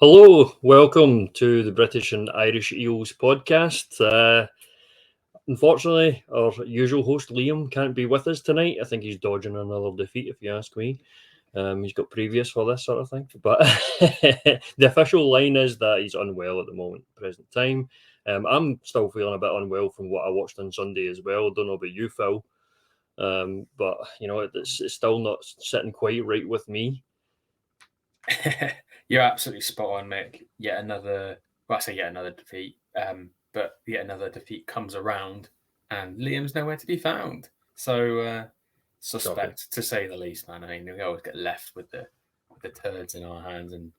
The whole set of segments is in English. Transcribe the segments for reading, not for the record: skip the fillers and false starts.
Hello, welcome to the British and Irish Eels podcast. Unfortunately, our usual host Liam can't be with us tonight. I think he's dodging another defeat, if you ask me. He's got previous for this sort of thing. But the official line is that he's unwell at the moment, present time. I'm still feeling a bit unwell from what I watched on Sunday as well. Don't know about you, Phil. But, you know, it's still not sitting quite right with me. You're absolutely spot on, Mick. Yet another defeat. But yet another defeat comes around, and Liam's nowhere to be found. So suspect, to say the least, man. I mean, we always get left with the turds in our hands, and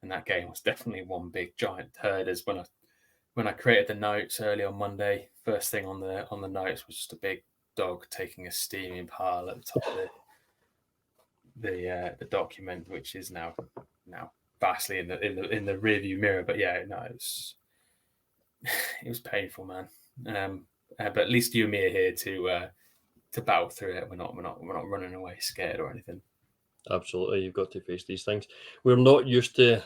that game was definitely one big giant turd. As when I created the notes early on Monday, first thing on the notes was just a big dog taking a steaming pile at the top of the document, which is now vastly in the rearview mirror. But yeah, no, it was painful, man. But at least you and me are here to battle through it. We're not running away scared or anything. Absolutely, you've got to face these things. We're not used to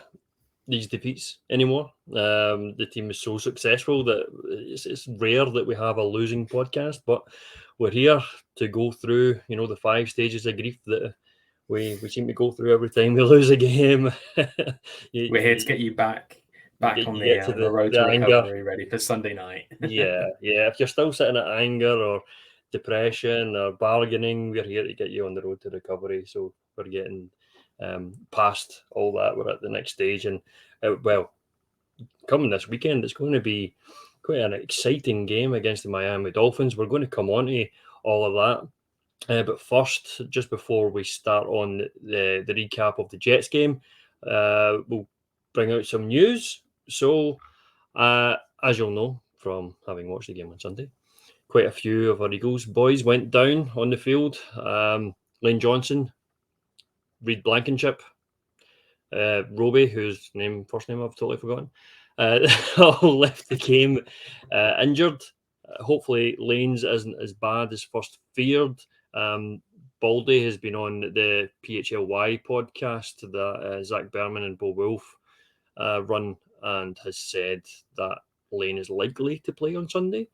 these defeats anymore. The team is so successful that it's rare that we have a losing podcast, but we're here to go through, the 5 stages of grief that we seem to go through every time we lose a game. We're here to get you back on the road to recovery, ready for Sunday night. yeah. If you're still sitting at anger or depression or bargaining, we're here to get you on the road to recovery. So we're getting past all that. We're at the next stage, and coming this weekend, it's going to be quite an exciting game against the Miami Dolphins. We're going to come on to all of that. But first, just before we start on the recap of the Jets game, we'll bring out some news. So, as you'll know from having watched the game on Sunday, quite a few of our Eagles boys went down on the field. Lane Johnson, Reed Blankenship, Roby, whose first name I've totally forgotten, all left the game injured. Hopefully, Lane's isn't as bad as first feared. Baldy has been on the PHLY podcast that Zach Berman and Bo Wolf run, and has said that Lane is likely to play on Sunday.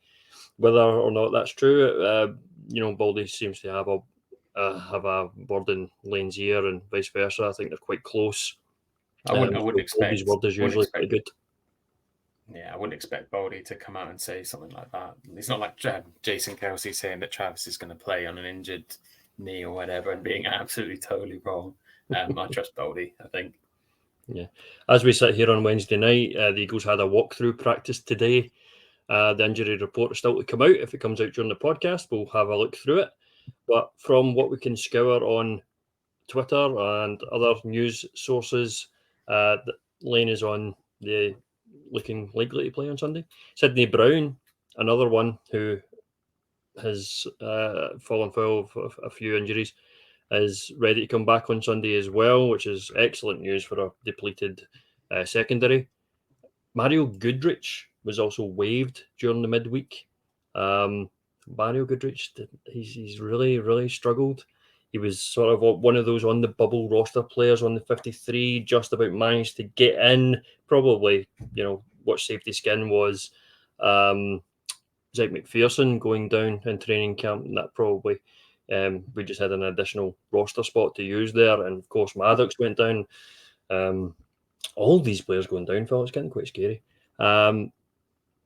Whether or not that's true, Baldy seems to have a word in Lane's ear and vice versa. I think they're quite close. I wouldn't expect his word is usually pretty good. Yeah, I wouldn't expect Baldy to come out and say something like that. It's not like Jason Kelsey saying that Travis is going to play on an injured knee or whatever and being absolutely totally wrong. I trust Baldy, I think. Yeah. As we sit here on Wednesday night, the Eagles had a walkthrough practice today. The injury report is still to come out. If it comes out during the podcast, we'll have a look through it. But from what we can scour on Twitter and other news sources, Lane is on the looking likely to play on Sunday. Sydney Brown, another one who has fallen foul of a few injuries, is ready to come back on Sunday as well, which is excellent news for a depleted secondary. Mario Goodrich was also waived during the midweek. Mario Goodrich, he's really, really struggled. He was sort of one of those on the bubble roster players on the 53, just about managed to get in. Probably, what safety skin was Zach McPherson going down in training camp, and that probably we just had an additional roster spot to use there. And of course, Maddox went down. All these players going down, Phil, it's getting quite scary. But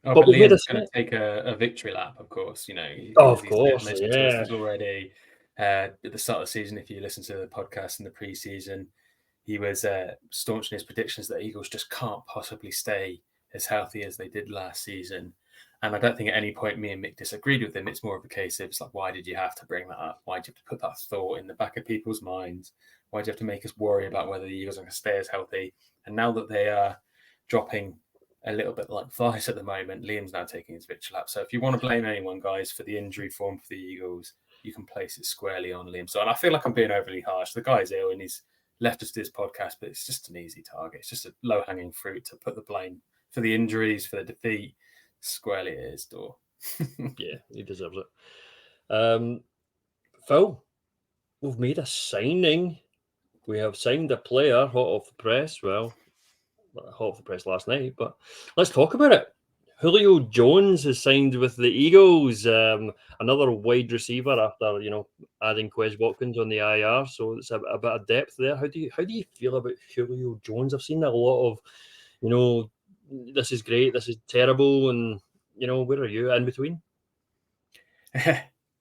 Liam's going to take a victory lap, of course. Of course, yeah. He's already at the start of the season. If you listen to the podcast in the preseason, he was staunch in his predictions that Eagles just can't possibly stay as healthy as they did last season. And I don't think at any point me and Mick disagreed with him. It's more of a case of, it's like, why did you have to bring that up? Why did you have to put that thought in the back of people's minds? Why do you have to make us worry about whether the Eagles are going to stay as healthy? And now that they are dropping a little bit like flies at the moment, Liam's now taking his victory lap. So if you want to blame anyone, guys, for the injury form for the Eagles, you can place it squarely on Liam. So, and I feel like I'm being overly harsh. The guy's ill and he's left us to this podcast, but it's just an easy target. It's just a low-hanging fruit to put the blame for the injuries, for the defeat, squarely at his door. Yeah, he deserves it. Phil, we've made a signing. We have signed a player, hot off the press. Well, hot off the press last night, but let's talk about it. Julio Jones has signed with the Eagles, another wide receiver after adding Quez Watkins on the IR. So it's a bit of depth there. How do you feel about Julio Jones? I've seen a lot of, this is great, this is terrible, and where are you in between?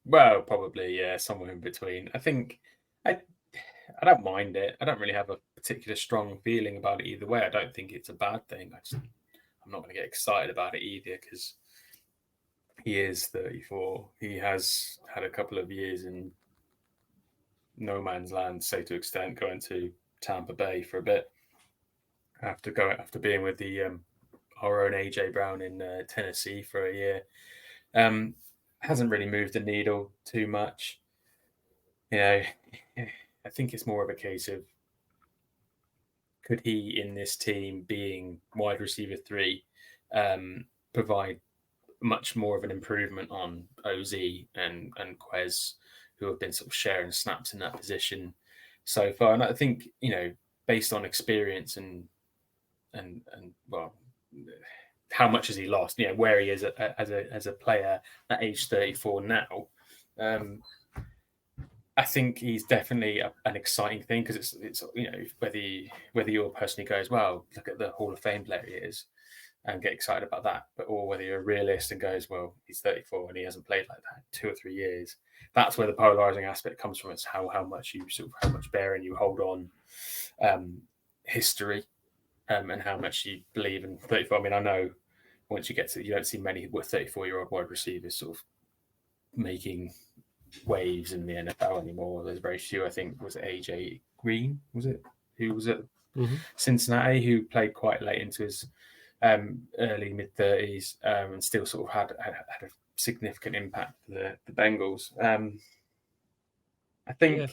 Well, probably somewhere in between. I think I don't mind it. I don't really have a particular strong feeling about it either way. I don't think it's a bad thing. I'm not going to get excited about it either because he is 34. He has had a couple of years in no man's land, say to extent, going to Tampa Bay for a bit after being with the our own AJ Brown in Tennessee for a year. Hasn't really moved the needle too much. I think it's more of a case of could he in this team being wide receiver 3 provide much more of an improvement on OZ and Quez, who have been sort of sharing snaps in that position so far. And I think, based on experience and well, how much has he lost? Where he is as a player at age 34 now. I think he's definitely an exciting thing because it's whether you're a person who goes, well, look at the Hall of Fame player he is, and get excited about that, or whether you're a realist and goes, well, he's 34 and he hasn't played like that 2 or 3 years. That's where the polarizing aspect comes from. It's how much bearing you hold on history and how much you believe in 34. I mean, I know once you don't see many 34-year-old wide receivers sort of making waves in the NFL anymore. There's very few. I think was it AJ Green, was it, who was at Cincinnati, who played quite late into his early mid 30s and still sort of had a significant impact for the Bengals. I think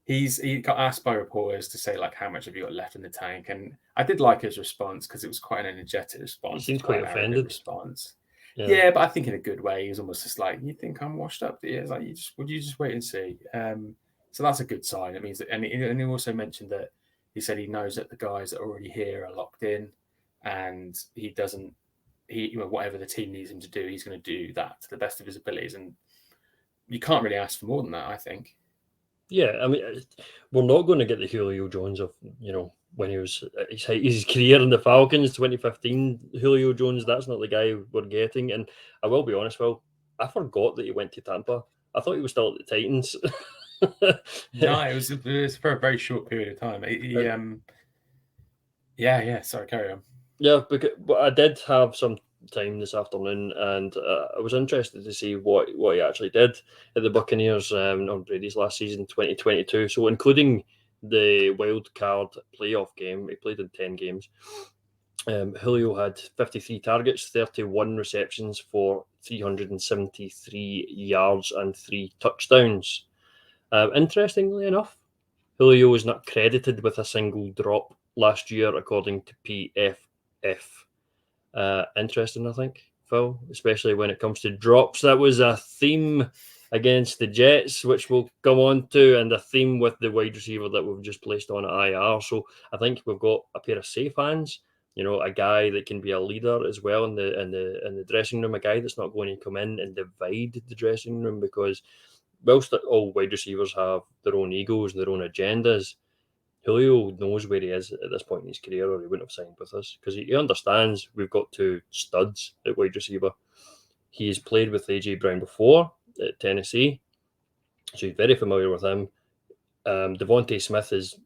he got asked by reporters to say, like, how much have you got left in the tank? And I did like his response because it was quite an energetic response. He seemed quite offended. Response. Yeah, but I think in a good way. He was almost just like, you think I'm washed up? It's like, would you just wait and see? So that's a good sign. It means that, and he also mentioned that he said he knows that the guys that are already here are locked in, and whatever the team needs him to do, he's going to do that to the best of his abilities. And you can't really ask for more than that, I think. Yeah, I mean, we're not going to get the Julio Jones of, when he was his career in the Falcons, 2015. Julio Jones, that's not the guy we're getting. And I will be honest, Phil, I forgot that he went to Tampa. I thought he was still at the Titans. No, it was for a very short period of time. Sorry, carry on. Yeah, but I did have some time this afternoon, and I was interested to see what he actually did at the Buccaneers on Brady's last season, 2022. So including the wild card playoff game, he played in 10 games. Julio had 53 targets, 31 receptions for 373 yards and 3 touchdowns. Interestingly enough, Julio was not credited with a single drop last year, according to PFF. Interesting, I think, Phil, especially when it comes to drops. That was a theme against the Jets, which we'll go on to, and a theme with the wide receiver that we've just placed on IR. So I think we've got a pair of safe hands. A guy that can be a leader as well in the dressing room, a guy that's not going to come in and divide the dressing room, because whilst all wide receivers have their own egos and their own agendas, Julio knows where he is at this point in his career, or he wouldn't have signed with us, because he understands we've got 2 studs at wide receiver. He's played with AJ Brown before at Tennessee, so he's very familiar with him. Devontae Smith is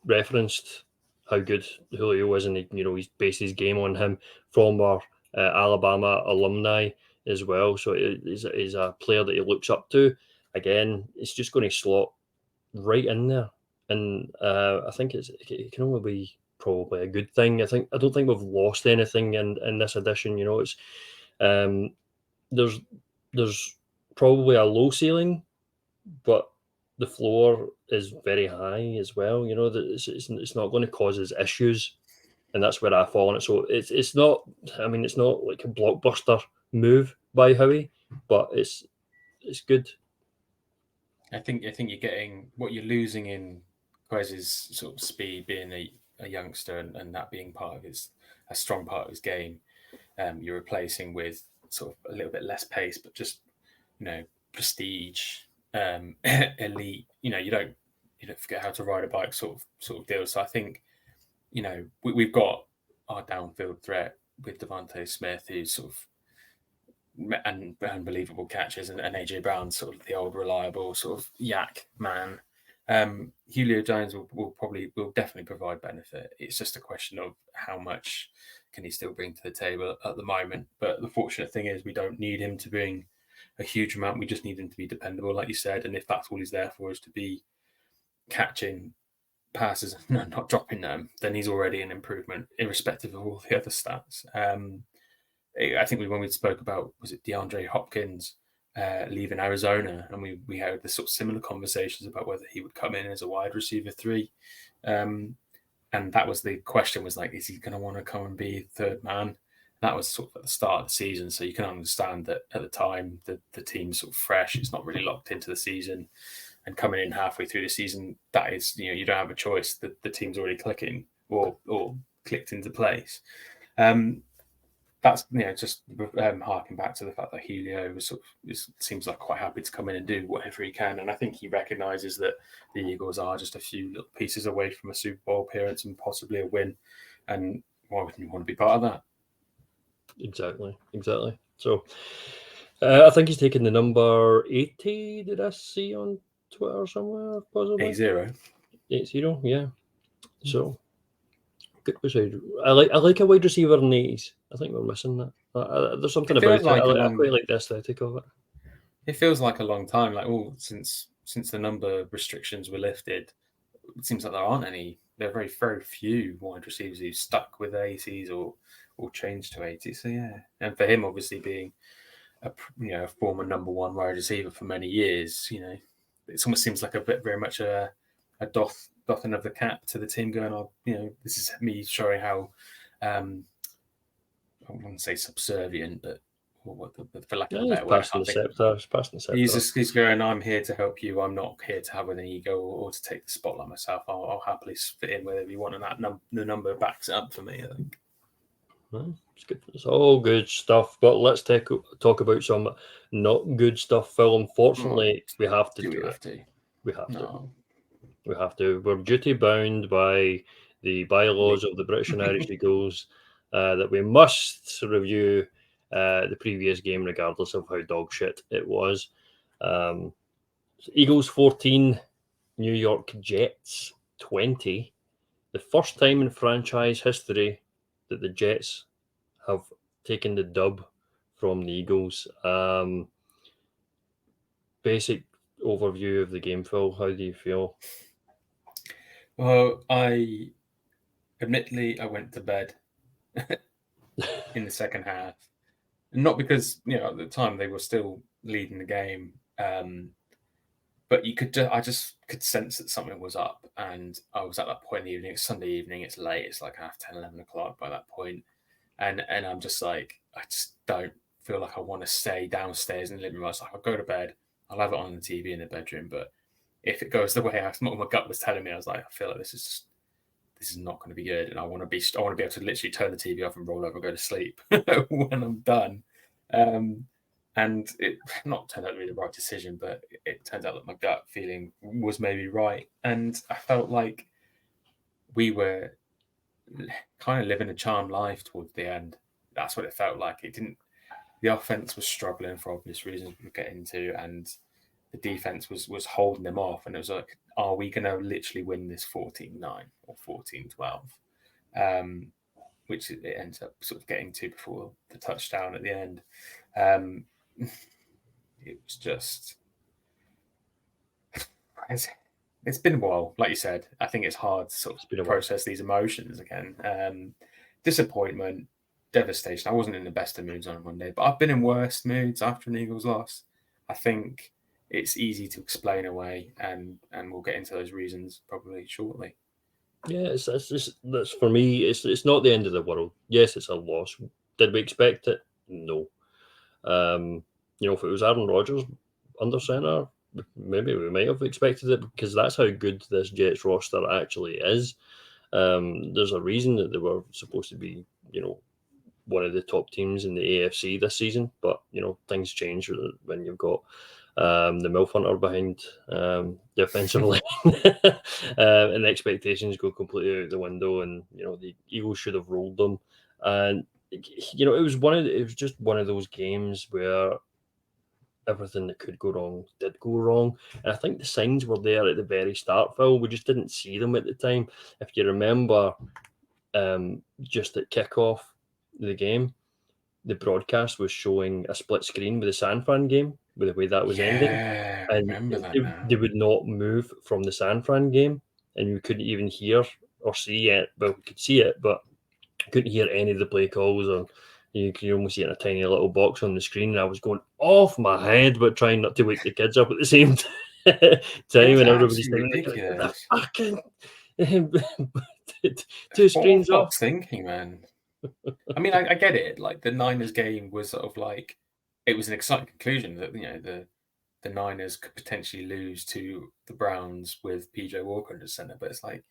referenced how good Julio is, and he's based his game on him, former Alabama alumni as well. So he's a player that he looks up to. Again, it's just going to slot right in there, and I think it can only be probably a good thing. I don't think we've lost anything in this edition. It's there's probably a low ceiling, but the floor is very high as well. You know that it's not going to cause us issues, and that's where I fall on it. So it's not. I mean, it's not like a blockbuster move by Howie, but it's good. I think you're getting what you're losing in Quez's sort of speed, being a youngster, and that being part of a strong part of his game. You're replacing with sort of a little bit less pace, but just prestige, elite. You don't forget how to ride a bike, sort of deal. So I think we've got our downfield threat with Devontae Smith, who's sort of and unbelievable catches, and AJ Brown, sort of the old reliable sort of yak man. Julio Jones will definitely provide benefit. It's just a question of how much can he still bring to the table at the moment. But the fortunate thing is we don't need him to bring a huge amount. We just need him to be dependable, like you said. And if that's all he's there for, is to be catching passes, no, not dropping them, then he's already an improvement, irrespective of all the other stats. I think when we spoke about, was it DeAndre Hopkins leaving Arizona, and we had this sort of similar conversations about whether he would come in as a wide receiver 3, and that was the question, was like, is he going to want to come and be third man? That was sort of at the start of the season, so you can understand that at the time the team's sort of fresh, it's not really locked into the season, and coming in halfway through the season, that is, you don't have a choice. The team's already clicking or clicked into place. That's just harking back to the fact that Julio seems like quite happy to come in and do whatever he can, and I think he recognises that the Eagles are just a few little pieces away from a Super Bowl appearance and possibly a win, and why wouldn't you want to be part of that? Exactly. So I think he's taken the number 80. Did I see on Twitter somewhere? Possibly 8-0. 80. Yeah. So good. I like a wide receiver in the 80s. I think we're missing that. There's something about it. I quite like the aesthetic of it. It feels like a long time. Like, since the number restrictions were lifted, it seems like there aren't any. There are very, very few wide receivers who stuck with 80s or changed to 80s. So yeah, and for him, obviously being a former number 1 wide receiver for many years, it almost seems like very much a doffing of the cap to the team, going, oh, this is me showing how I wouldn't say subservient, but for lack of a better word, he's going, I'm here to help you. I'm not here to have an ego or to take the spotlight myself. I'll happily fit in wherever you want, and that the number backs it up for me, I think. Well, it's good. It's all good stuff, but let's talk about some not good stuff, Phil. Unfortunately, we have to do it. We have to. We're duty bound by the bylaws of the British and Irish Eagles that we must review the previous game, regardless of how dog shit it was. Eagles 14, New York Jets 20. The first time in franchise history that the Jets have taken the dub from the Eagles. Basic overview of the game, Phil. How do you feel? Well, admittedly, I went to bed in the second half. Not because, at the time they were still leading the game. But I just could sense that something was up. And I was at that point in the evening. It's Sunday evening. It's late. It's like 10, 11 o'clock by that point. And I'm just like, I just don't feel like I want to stay downstairs in the living room. I was like, I'll go to bed. I'll have it on the TV in the bedroom. But if it goes the way my gut was telling me, I was like, I feel like this is not going to be good, and I want to be able to literally turn the TV off and roll over and go to sleep when I'm done. And it not turned out to be the right decision, but it turned out that my gut feeling was maybe right, and I felt like we were kind of living a charmed life towards the end. That's what it felt like. It didn't. The offense was struggling for obvious reasons we'll get into, and the defense was holding them off. And it was like, are we going to literally win this 14-9 or 14-12? Which it ends up sort of getting to before the touchdown at the end. It was just... It's been a while, like you said. I think it's hard to sort of process these emotions again. Disappointment, devastation. I wasn't in the best of moods on Monday, but I've been in worse moods after an Eagles loss. I think it's easy to explain away, and we'll get into those reasons probably shortly. Yeah, that's for me. It's not the end of the world. Yes, it's a loss. Did we expect it? No. If it was Aaron Rodgers under center, maybe we might have expected it because that's how good this Jets roster actually is. There's a reason that they were supposed to be, one of the top teams in the AFC this season, but things change when you've got the MILF Hunter behind the offensive line, and the expectations go completely out the window. And the Eagles should have rolled them, and it was just one of those games where everything that could go wrong did go wrong. And I think the signs were there at the very start, Phil. We just didn't see them at the time. If you remember, just at kickoff of the game, the broadcast was showing a split screen with the San Fran game, with the way that was ending. Yeah, I And remember that they, now. they would not move from the San Fran game, and you couldn't even hear or see it. Well, we could see it, but couldn't hear any of the play calls, or you could almost see it in a tiny little box on the screen. And I was going off my head, but trying not to wake the kids up at the same It time, was and everybody's absolutely thinking, the ridiculous. fucking two screens What off. Fox thinking, man? I mean, I get it. Like the Niners game was sort of like it was an exciting conclusion that the Niners could potentially lose to the Browns with PJ Walker in the center. But it's like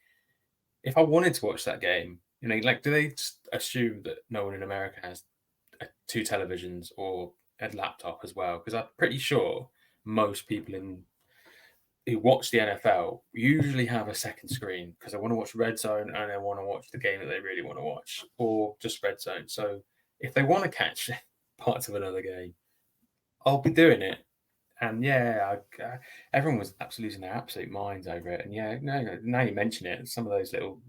if I wanted to watch that game, like do they just assume that no one in America has two televisions or a laptop as well? Because I'm pretty sure most people who watch the NFL usually have a second screen because they want to watch Red Zone and they want to watch the game that they really want to watch, or just Red Zone. So if they want to catch parts of another game, I'll be doing it. And yeah, everyone was losing their absolute minds over it. And yeah, now you mention it, some of those little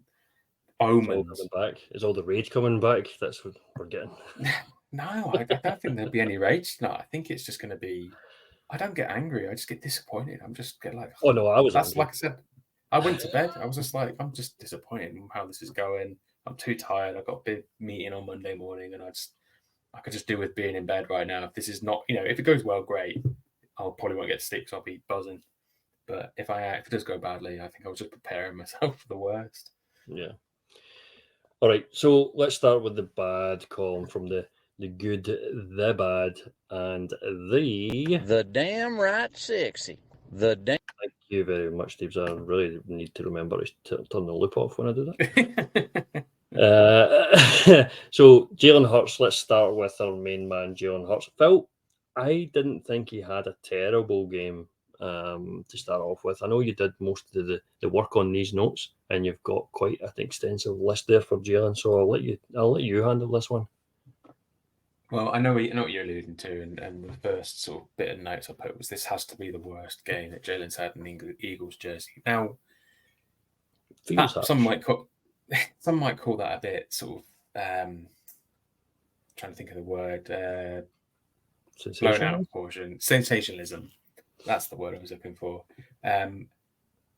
It's all omens. coming back. Is all the rage coming back? That's what we're getting. No, I don't think there'll be any rage. No, I think it's just going to be. I don't get angry. I just get disappointed. I'm just get like. Oh no, I was That's angry. like I said. I went to bed. I was just like, I'm just disappointed in how this is going. I'm too tired. I've got a big meeting on Monday morning, and I could just do with being in bed right now. If this is not, if it goes well, great. I'll probably won't get to sleep, so I'll be buzzing. But if it does go badly, I think I was just preparing myself for the worst. Yeah. All right. So let's start with the bad column, from the good, the bad, and the damn right sexy. Thank you very much, Steve. I really need to remember to turn the loop off when I do that. So Jalen Hurts. Let's start with our main man, Jalen Hurts. Phil, I didn't think he had a terrible game to start off with. I know you did most of the work on these notes, and you've got quite an extensive list there for Jalen. So I'll let you handle this one. Well, I know what you're alluding to, and the first sort of bit of notes I put was this has to be the worst game that Jalen's had in the Eagles jersey. Now, some might call that a bit sort of trying to think of the word blown out of proportion, sensationalism. That's the word I was looking for. But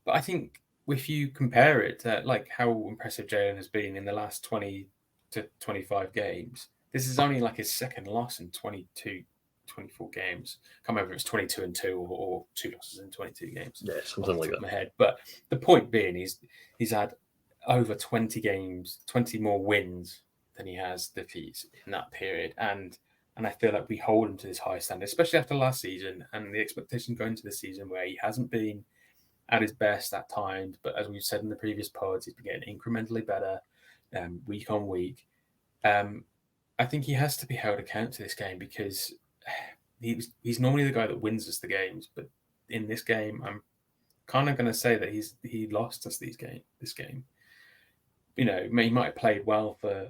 I think if you compare it to like how impressive Jalen has been in the last 20 to 25 games, this is only like his second loss in 24 games. I can't remember if it's 22-2 or 2 losses in 22 games. Yeah, something like that. My head. But the point being, he's had over 20 games, 20 more wins than he has defeats in that period. And I feel like we hold him to this high standard, especially after last season and the expectation going to the season where he hasn't been at his best at times. But as we've said in the previous pods, he's been getting incrementally better week on week. I think he has to be held account to this game because he's normally the guy that wins us the games. But in this game, I'm kind of going to say that he lost us this game. He might have played well for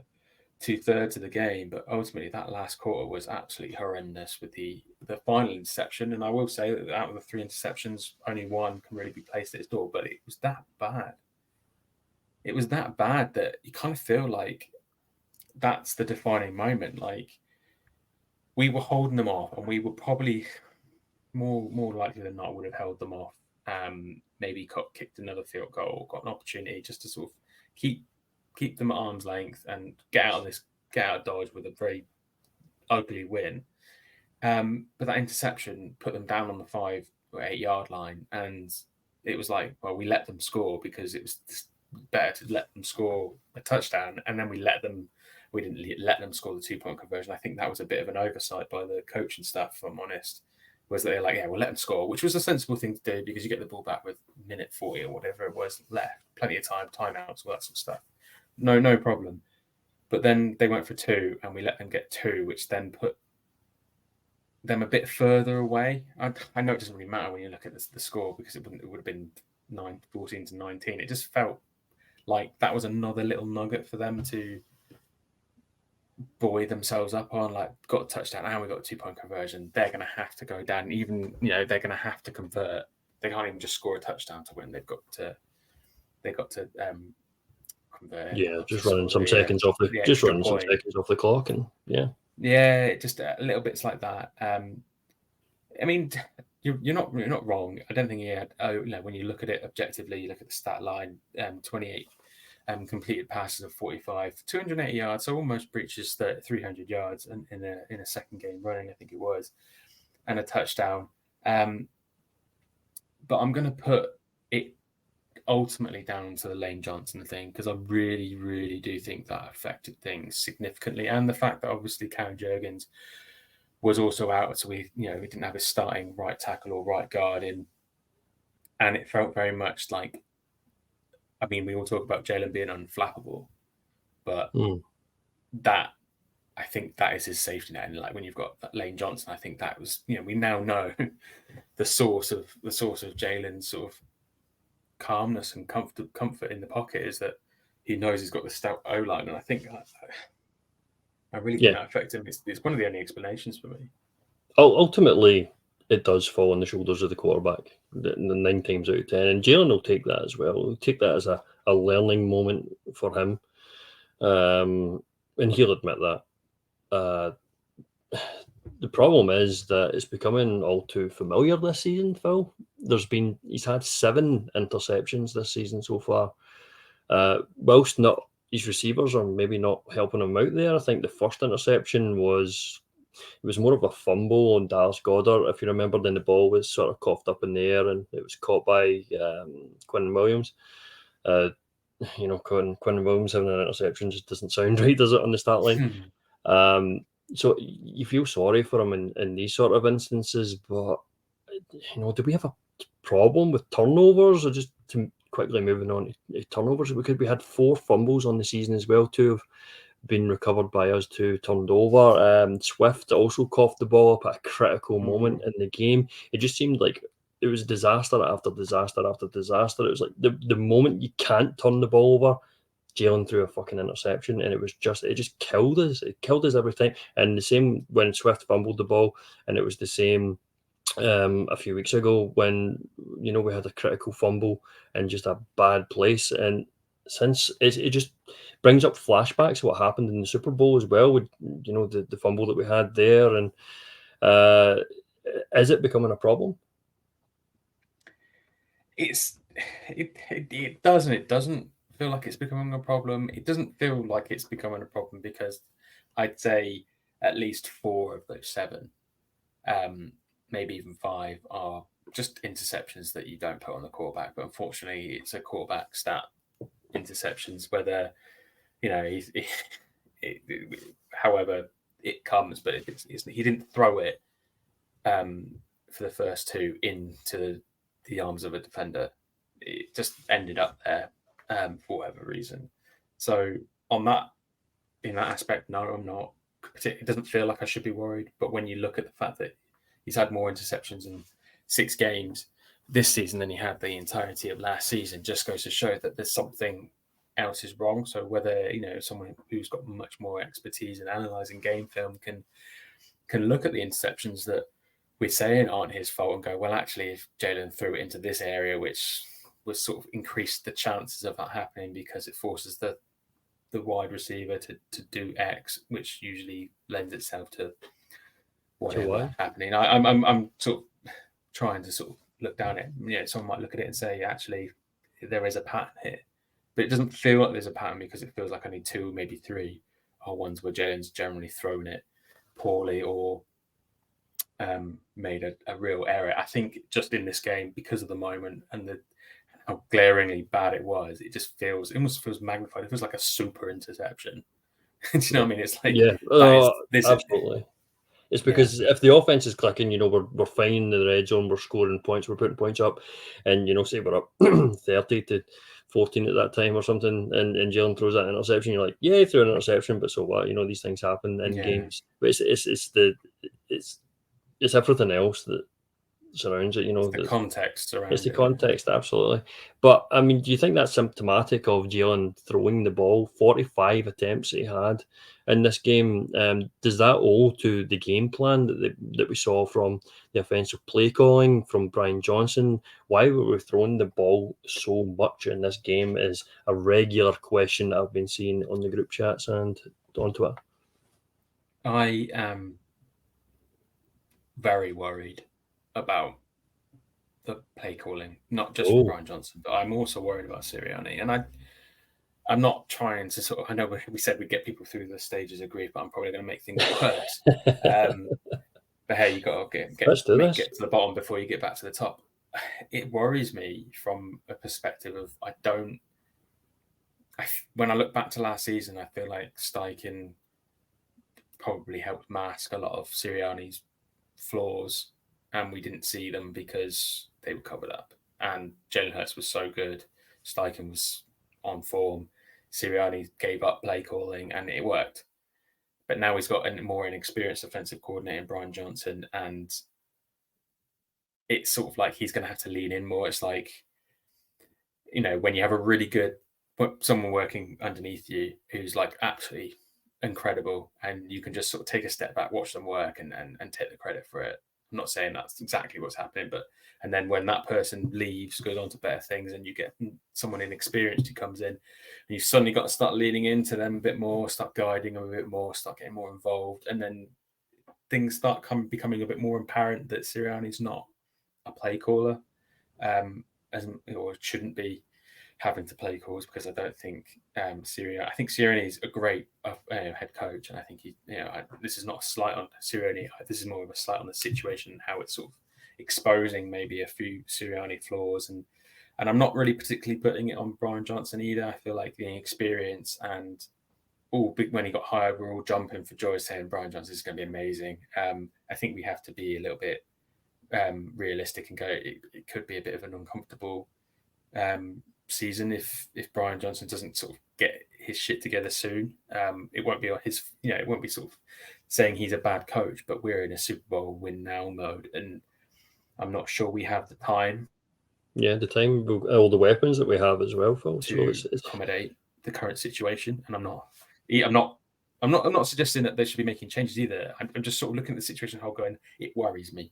2/3 of the game, but ultimately that last quarter was absolutely horrendous with the final interception. And I will say that out of the 3 interceptions, only one can really be placed at his door, but it was that bad. It was that bad that you kind of feel like that's the defining moment. Like we were holding them off, and we were probably more likely than not would have held them off. Maybe kicked another field goal, got an opportunity just to sort of keep them at arm's length and get out of this get out of Dodge with a very ugly win. But that interception put them down on the 5 or 8 yard line, and it was like, well, we let them score because it was better to let them score a touchdown, and then we didn't let them score the 2-point conversion. I think that was a bit of an oversight by the coaching staff, if I'm honest. Was that they're like, yeah, we'll let them score, which was a sensible thing to do because you get the ball back with minute 40 or whatever it was left, plenty of time, timeouts, all that sort of stuff. No problem. But then they went for 2, and we let them get 2, which then put them a bit further away. I know it doesn't really matter when you look at the score because it would have been 14 to 19. It just felt like that was another little nugget for them to buoy themselves up on. Like, got a touchdown and we got a 2-point conversion. They're going to have to go down. Even they're going to have to convert. They can't even just score a touchdown to win. They've got to convert. Yeah, just running some seconds off the clock, and yeah, just a little bits like that. I mean, you're not wrong. I don't think he had. When you look at it objectively, you look at the stat line. 28 completed passes of 45, 280 yards, so almost breaches 300 yards in a second game running, I think it was, and a touchdown. But I'm going to put it ultimately down to the Lane Johnson thing because I really, really do think that affected things significantly, and the fact that obviously Karen Jurgens was also out, so we didn't have a starting right tackle or right guard in, and it felt very much like, I mean, we all talk about Jalen being unflappable, but that, I think that is his safety net. And like when you've got Lane Johnson, I think that was, we now know the source of Jalen's sort of calmness and comfort in the pocket is that he knows he's got the stout O-line, and I think I really think that affects him. It's one of the only explanations for me. Ultimately, it does fall on the shoulders of the quarterback, the 9 times out of 10. And Jalen will take that as well. He'll take that as a learning moment for him. And he'll admit that. The problem is that it's becoming all too familiar this season, Phil. He's had 7 interceptions this season so far. Whilst not his receivers are maybe not helping him out there, I think the first interception was more of a fumble on Dallas Goedert. If you remember, then the ball was sort of coughed up in the air and it was caught by Quinn Williams. Quinn Williams having an interception just doesn't sound right, does it, on the start line? So you feel sorry for him in these sort of instances, but do we have a problem with turnovers? Or just to quickly moving on to turnovers, we had 4 fumbles on the season as well. 2 have been recovered by us, 2 turned over. Swift also coughed the ball up at a critical moment in the game. It just seemed like it was disaster after disaster after disaster. It was like the moment you can't turn the ball over, Jalen threw a fucking interception, and it just killed us. It killed us every time. And the same when Swift fumbled the ball, and it was the same a few weeks ago when we had a critical fumble and just a bad place. And since it just brings up flashbacks to what happened in the Super Bowl as well with the fumble that we had there. And is it becoming a problem? It doesn't feel like it's becoming a problem. It doesn't feel like it's becoming a problem because I'd say at least 4 of those 7, maybe even 5, are just interceptions that you don't put on the quarterback. But unfortunately, it's a quarterback stat, interceptions, whether however it comes. But if he didn't throw it for the first 2 into the arms of a defender, it just ended up there for whatever reason. So in that aspect, no, I'm not. It doesn't feel like I should be worried. But when you look at the fact that he's had more interceptions in 6 games this season than he had the entirety of last season, just goes to show that there's something else is wrong. So whether someone who's got much more expertise in analysing game film can look at the interceptions that we're saying aren't his fault and go, well, actually, if Jalen threw it into this area, which was sort of increased the chances of that happening because it forces the wide receiver to do X, which usually lends itself to whatever happening. I'm sort of trying to sort of look down at it. Someone might look at it and say, actually, there is a pattern here. But it doesn't feel like there's a pattern because it feels like only 2, maybe 3 are ones where Jalen's generally thrown it poorly or made a real error. I think just in this game, because of the moment and how glaringly bad it was, it almost feels magnified. It feels like a super interception. Do you know what I mean? It's like, absolutely. It's because if the offense is clicking, we're fine in the red zone, we're scoring points, we're putting points up, and say we're up 30-14 at that time or something, and Jalen throws that interception, you're like, yeah, he threw an interception, but so what? These things happen in games. But it's everything else that surrounds it. It's the context around it. It's the context, absolutely. But I mean, do you think that's symptomatic of Jalen throwing the ball? 45 attempts that he had in this game. Does that owe to the game plan that we saw from the offensive play calling from Brian Johnson? Why were we throwing the ball so much in this game? Is a regular question that I've been seeing on the group chats and on Twitter. I am very worried about the play calling, not just for Brian Johnson, but I'm also worried about Sirianni. And I'm not trying to sort of, I know we said we'd get people through the stages of grief, but I'm probably going to make things worse. But hey, you got to get to the bottom before you get back to the top. It worries me from a perspective of when I look back to last season, I feel like Steichen probably helped mask a lot of Sirianni's flaws, and we didn't see them because they were covered up. And Jalen Hurts was so good. Steichen was on form. Sirianni gave up play calling, and it worked. But now he's got a more inexperienced offensive coordinator in Brian Johnson, and it's sort of like he's going to have to lean in more. It's like, when you have a really good someone working underneath you who's like absolutely incredible, and you can just sort of take a step back, watch them work, and take the credit for it. I'm not saying that's exactly what's happening, and then when that person leaves, goes on to better things, and you get someone inexperienced who comes in, and you've suddenly got to start leaning into them a bit more, start guiding them a bit more, start getting more involved, and then things start becoming a bit more apparent that Sirianni's not a play caller, or shouldn't be having to play calls, because I don't think Sirianni is a great head coach, and I think this is not a slight on Sirianni. This is more of a slight on the situation and how it's sort of exposing maybe a few Sirianni flaws, and I'm not really particularly putting it on Brian Johnson either. I feel like the experience and when he got hired, we're all jumping for joy saying Brian Johnson is going to be amazing. I think we have to be a little bit realistic and go, it could be a bit of an uncomfortable season if Brian Johnson doesn't sort of get his shit together soon. It won't be it won't be sort of saying he's a bad coach, but we're in a Super Bowl win now mode, and I'm not sure we have the time. Yeah, the time, all the weapons that we have as well, Phil, to accommodate the current situation. And I'm not suggesting that they should be making changes either. I'm just sort of looking at the situation whole going, it worries me.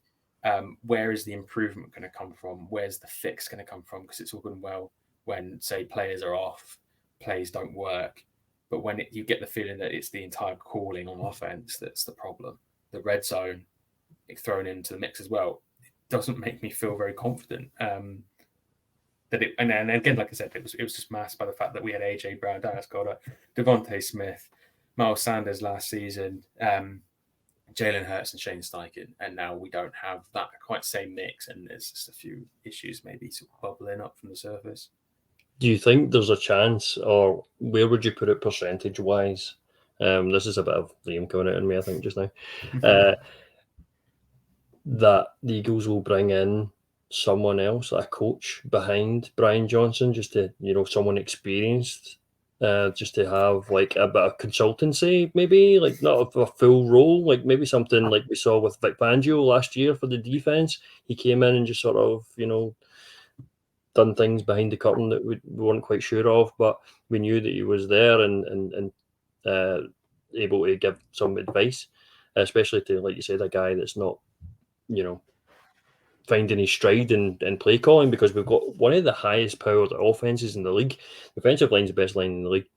Where is the improvement going to come from? Where's the fix going to come from? Because it's all going well when, say, players are off, plays don't work. But when you get the feeling that it's the entire calling on offense that's the problem, the red zone thrown into the mix as well, it doesn't make me feel very confident. And again, like I said, it was just masked by the fact that we had AJ Brown, Dallas Goedert, Devontae Smith, Miles Sanders last season, Jalen Hurts and Shane Steichen, and now we don't have that quite same mix, and there's just a few issues maybe sort of bubbling up from the surface. Do you think there's a chance, or where would you put it percentage-wise? This is a bit of Liam coming out on me, I think, just now. That the Eagles will bring in someone else, a coach behind Brian Johnson, just to, someone experienced, just to have like a bit of consultancy, maybe, like not a full role, like maybe something like we saw with Vic Fangio last year for the defense. He came in and just sort of, done things behind the curtain that we weren't quite sure of, but we knew that he was there and able to give some advice, especially to, like you said, a guy that's not, finding his stride in play calling, because we've got one of the highest powered offenses in the league. The defensive line's the best line in the league.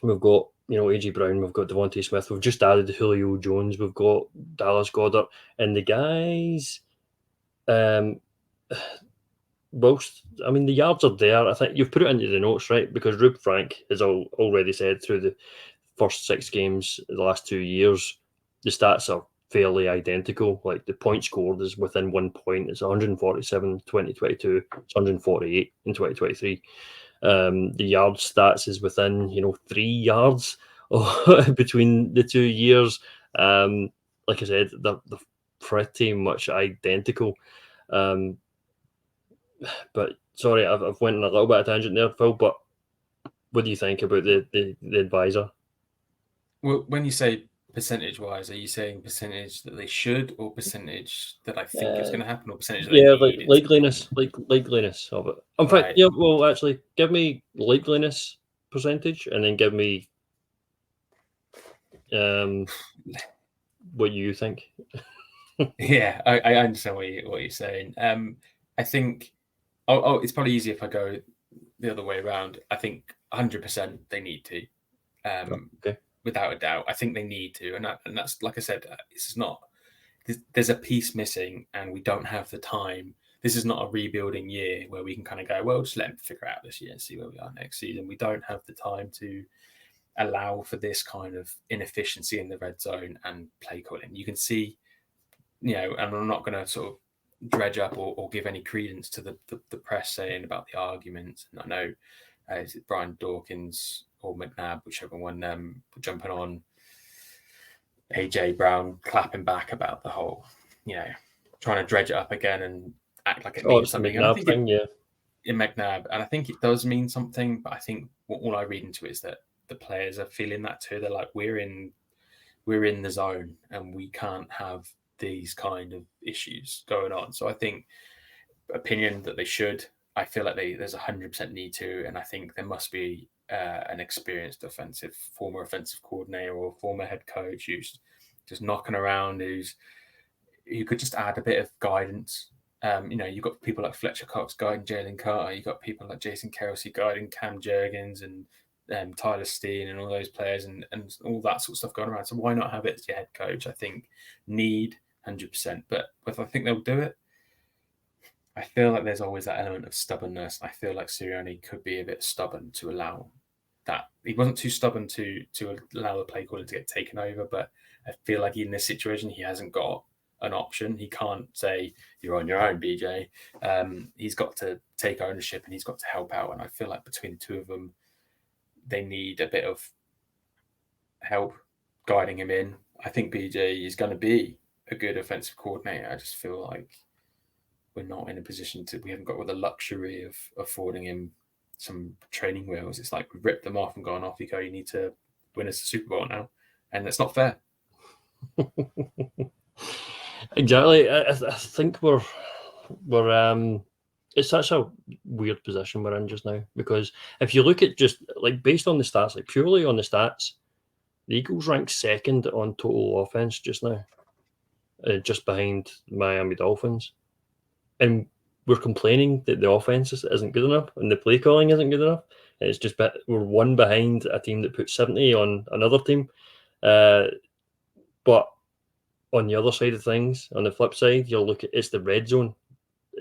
We've got, AJ Brown, we've got Devontae Smith, we've just added Julio Jones, we've got Dallas Goedert, and the guys, whilst, the yards are there, I think you've put it into the notes, right? Because Rube Frank has already said through the first 6 games the last 2 years, the stats are fairly identical. Like the point scored is within 1 point. It's 147 in 2022. It's 148 in 2023. The yard stats is within 3 yards between the 2 years. Like I said, they're pretty much identical. But sorry, I've went on a little bit of tangent there, Phil. But what do you think about the advisor? Well, when you say percentage-wise, are you saying percentage that they should, or percentage that I think it's going to happen, or percentage that Yeah, they like need it likeliness of it. In Right. fact, yeah. Well, actually, give me likeliness percentage, and then give me what you think. Yeah, I understand what you're saying. I think it's probably easier if I go the other way around. I think 100% they need to, Okay. without a doubt. I think they need to, and that's, like I said, this is not. There's a piece missing, and we don't have the time. This is not a rebuilding year where we can kind of go, well, just let them figure out this year and see where we are next season. We don't have the time to allow for this kind of inefficiency in the red zone and play calling. You can see, and I'm not going to sort of dredge up or give any credence to the press saying about the arguments. And I know is it Brian Dawkins or McNabb, whichever one, jumping on AJ Brown, clapping back about the whole, trying to dredge it up again and act like it means something. And I think thing, in McNabb, and I think it does mean something. But I think all I read into it is that the players are feeling that too. They're like, we're in the zone, and we can't have these kind of issues going on. So I think opinion that they should. I feel like there's 100% need to, and I think there must be an experienced former offensive coordinator or former head coach who's just knocking around, who could just add a bit of guidance. You've got people like Fletcher Cox guiding Jalen Carter. You've got people like Jason Kelsey guiding Cam Jurgens and Tyler Steen and all those players and all that sort of stuff going around. So why not have it as your head coach? I think need 100%. But whether I think they'll do it, I feel like there's always that element of stubbornness. I feel like Sirianni could be a bit stubborn to allow that. He wasn't too stubborn to allow the play calling to get taken over, but I feel like in this situation, he hasn't got an option. He can't say, you're on your own, BJ. He's got to take ownership and he's got to help out. And I feel like between the two of them, they need a bit of help guiding him in. I think BJ is going to be a good offensive coordinator. I just feel like we're not in a position we haven't got the luxury of affording him some training wheels. It's like we've ripped them off and gone, off you go. You need to win us the Super Bowl now. And it's not fair. Exactly. I think we're it's such a weird position we're in just now, because if you look at just like based on the stats, like purely on the stats, the Eagles rank second on total offense just now, just behind Miami Dolphins, and we're complaining that the offense isn't good enough and the play calling isn't good enough. It's just we're one behind a team that put 70 on another team, but on the other side of things, on the flip side, you'll look at it's the red zone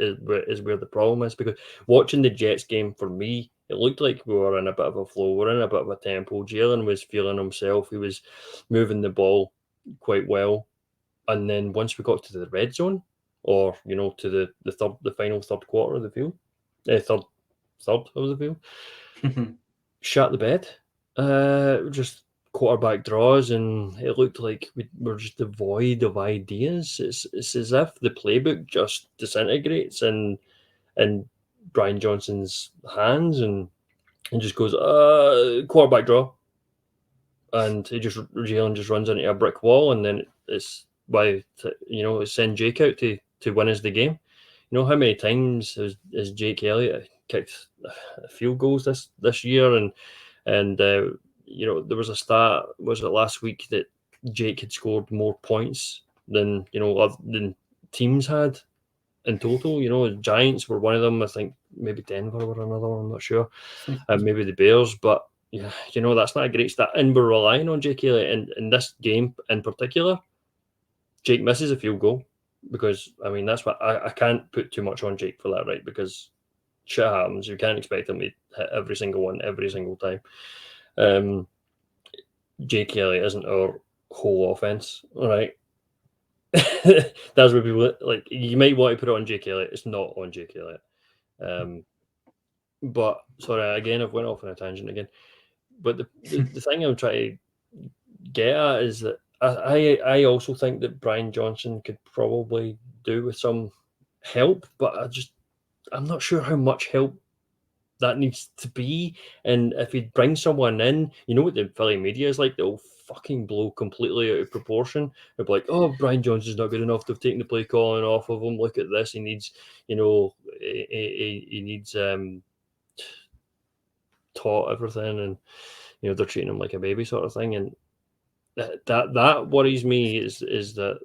is where the problem is, because watching the Jets game, for me, it looked like we were in a bit of a flow. We're in a bit of a tempo. Jalen was feeling himself. He was moving the ball quite well. And then once we got to the red zone, or to the final third quarter of the field, third of the field, shut the bed. Just quarterback draws, and it looked like we're just devoid of ideas. It's as if the playbook just disintegrates in Brian Johnson's hands, and just goes quarterback draw, and Jalen just runs into a brick wall, and then it's send Jake out to win us the game. How many times has Jake Elliott kicked field goals this year, and there was a stat, was it last week, that Jake had scored more points than than teams had in total. The Giants were one of them. I think maybe Denver were another one. I'm not sure. Maybe the Bears, but yeah, that's not a great stat. And we're relying on Jake Elliott. And in this game in particular, Jake misses a field goal, because that's what I can't put too much on Jake for that, right? Because shit happens. You can't expect him to hit every single one every single time. Jake Elliott isn't our whole offense, all right? That's what people like. You might want to put it on Jake Elliott. It's not on Jake Elliott. But sorry, again, I've went off on a tangent again. But the thing I'm trying to get at is that I also think that Brian Johnson could probably do with some help, but I'm not sure how much help that needs to be. And if he brings someone in, you know what the Philly media is like, they'll fucking blow completely out of proportion. They'll be like, oh, Brian Johnson's not good enough to have taken the play calling off of him. Look at this. He needs, he needs taught everything, and they're treating him like a baby sort of thing. And that worries me is that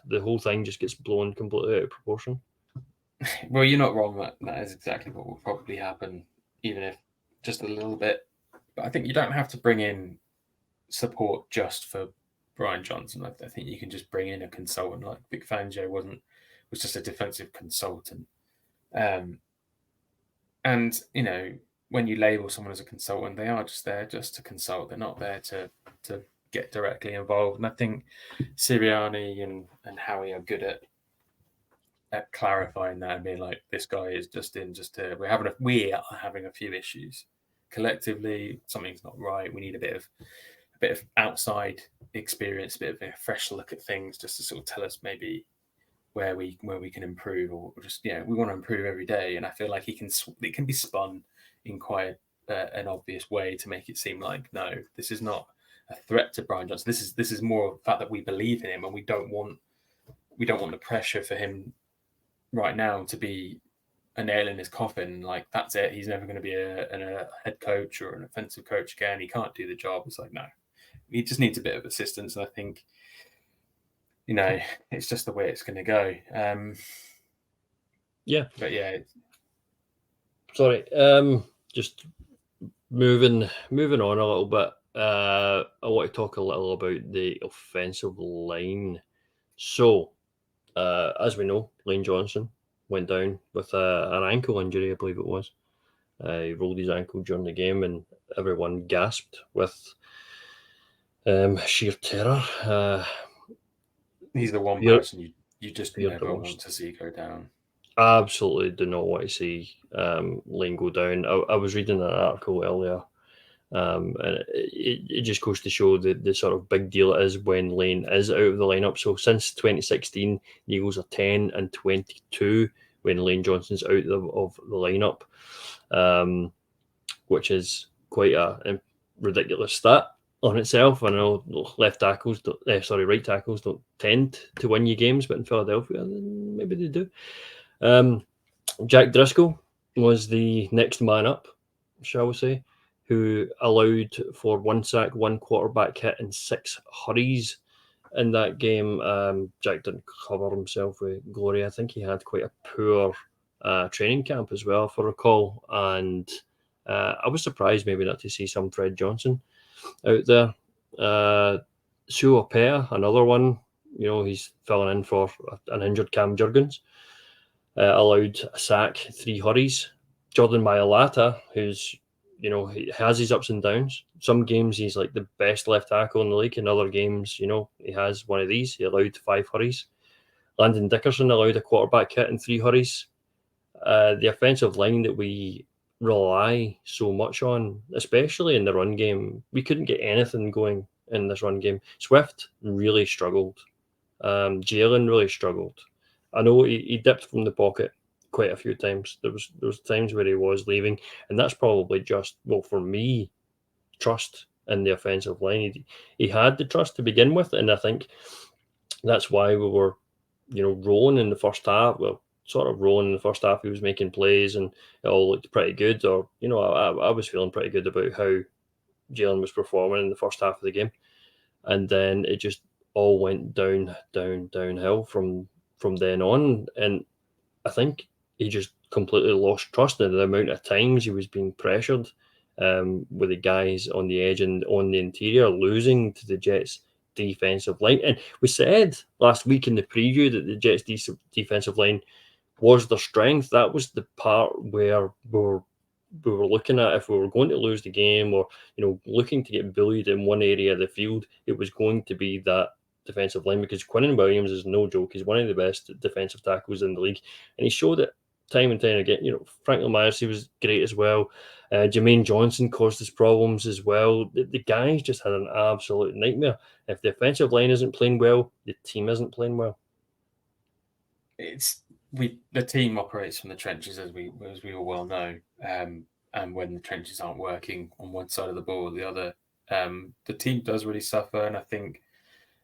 the whole thing just gets blown completely out of proportion. Well, you're not wrong. That is exactly what will probably happen, even if just a little bit. But I think you don't have to bring in support just for Brian Johnson. I think you can just bring in a consultant like Vic Fangio was just a defensive consultant. And when you label someone as a consultant, they are just there just to consult. They're not there to get directly involved. And I think Sirianni and Howie are good at clarifying that and being like, this guy is just to we are having a few issues collectively. Something's not right. We need a bit of outside experience, a bit of a fresh look at things, just to sort of tell us maybe where we can improve, or just we want to improve every day. And I feel like it can be spun in quite an obvious way to make it seem like, no, this is not a threat to Brian Johnson. This is more the fact that we believe in him, and we don't want the pressure for him right now to be a nail in his coffin. Like, that's it. He's never going to be a head coach or an offensive coach again. He can't do the job. It's like, no, he just needs a bit of assistance. And I think, it's just the way it's going to go. Yeah. But yeah. Sorry. Just moving on a little bit. I want to talk a little about the offensive line. So, as we know, Lane Johnson went down with an ankle injury, I believe it was. He rolled his ankle during the game, and everyone gasped with sheer terror. He's the one person you just never want to see go down. Absolutely do not want to see Lane go down. I was reading an article earlier, and it just goes to show the sort of big deal it is when Lane is out of the lineup. So since 2016, the Eagles are 10-22 when Lane Johnson's out of the lineup, which is quite a ridiculous stat on itself. I know right tackles don't tend to win you games, but in Philadelphia, maybe they do. Jack Driscoll was the next man up, shall we say, who allowed for 1 sack, 1 quarterback hit, and 6 hurries in that game. Jack didn't cover himself with glory. I think he had quite a poor training camp as well, for a recall. And I was surprised maybe not to see some Fred Johnson out there. Suopea, another one, he's filling in for an injured Cam Jurgens. Allowed a sack, 3 hurries. Jordan Mailata, who's, he has his ups and downs. Some games he's like the best left tackle in the league. In other games, he has one of these. He allowed 5 hurries. Landon Dickerson allowed a quarterback hit and 3 hurries. The offensive line that we rely so much on, especially in the run game, we couldn't get anything going in this run game. Swift really struggled. Jalen really struggled. I know he dipped from the pocket quite a few times. There was times where he was leaving, and that's probably just, well, for me, trust in the offensive line. He had the trust to begin with, and I think that's why we were, rolling in the first half. Well, sort of rolling in the first half. He was making plays, and it all looked pretty good. Or, I was feeling pretty good about how Jalen was performing in the first half of the game, and then it just all went downhill from then on. And I think he just completely lost trust in the amount of times he was being pressured with the guys on the edge and on the interior, losing to the Jets defensive line. And we said last week in the preview that the Jets defensive line was their strength. That was the part where we were we were looking at, if we were going to lose the game or, looking to get bullied in one area of the field, it was going to be that defensive line, because Quinnen Williams is no joke. He's one of the best defensive tackles in the league, and he showed it time and time again. Franklin Myers, he was great as well. Jermaine Johnson caused us problems as well. The guys just had an absolute nightmare. If the offensive line isn't playing well, the team isn't playing well. The team operates from the trenches, as we all well know. And when the trenches aren't working on one side of the ball or the other, the team does really suffer. And I think,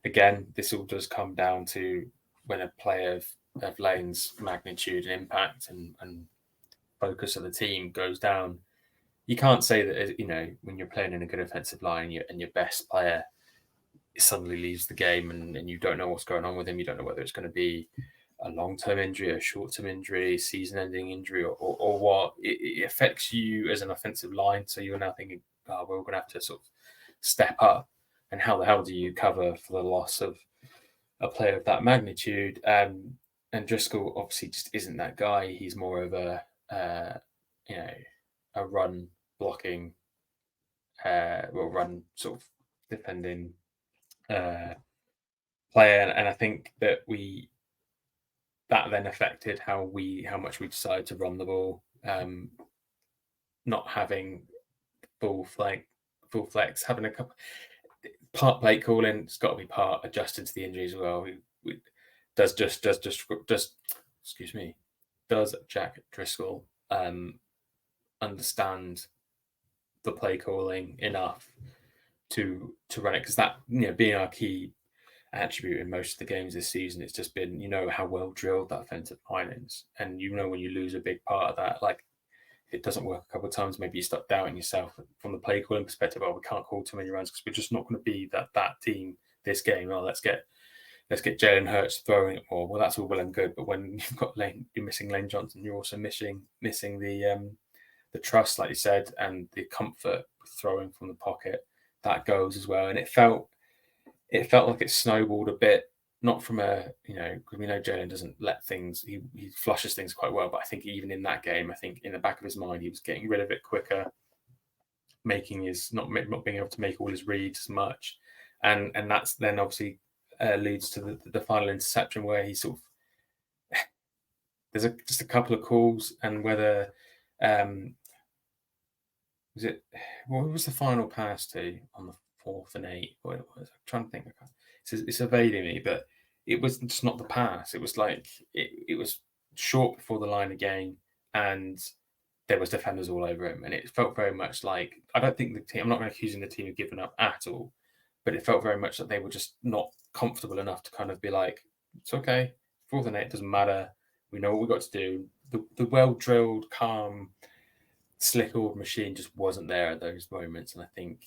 again, this all does come down to when a player of Lane's magnitude and impact and focus of the team goes down. You can't say that, when you're playing in a good offensive line and your best player suddenly leaves the game and you don't know what's going on with him. You don't know whether it's going to be a long-term injury, a short-term injury, season-ending injury, or what. It affects you as an offensive line. So you're now thinking, we're going to have to sort of step up. And how the hell do you cover for the loss of a player of that magnitude? And Driscoll obviously just isn't that guy. He's more of a run blocking, run sort of defending player. And I think that that then affected how much we decided to run the ball. Not having full flex, having a couple part play calling, it's got to be part adjusted to the injuries as well. Does Jack Driscoll understand the play calling enough to run it? Because that, being our key attribute in most of the games this season, it's just been, how well drilled that offensive line is. And when you lose a big part of that, like if it doesn't work a couple of times, maybe you start doubting yourself from the play calling perspective. We can't call too many runs because we're just not going to be that team this game. Let's get Jalen Hurts throwing it more. Well, that's all well and good, but when you've got you're missing Lane Johnson, you're also missing the trust, like you said, and the comfort throwing from the pocket. That goes as well. And it felt like it snowballed a bit, not from because we know Jalen doesn't let things, he flushes things quite well, but I think even in that game, I think in the back of his mind, he was getting rid of it quicker, making his, not being able to make all his reads as much. And that's then obviously leads to the final interception where he sort of, there's just a couple of calls, and whether, what was the final pass to on the 4th and 8? What it was? I'm trying to think. It's evading me, but it was just not the pass. It was like it was short before the line again, and there was defenders all over him, and it felt very much like, I don't think the team, I'm not accusing the team of giving up at all, but it felt very much that they were just not comfortable enough to kind of be like, it's okay, 4th and 8 doesn't matter. We know what we've got to do. The well-drilled, calm, slick-oiled machine just wasn't there at those moments, and I think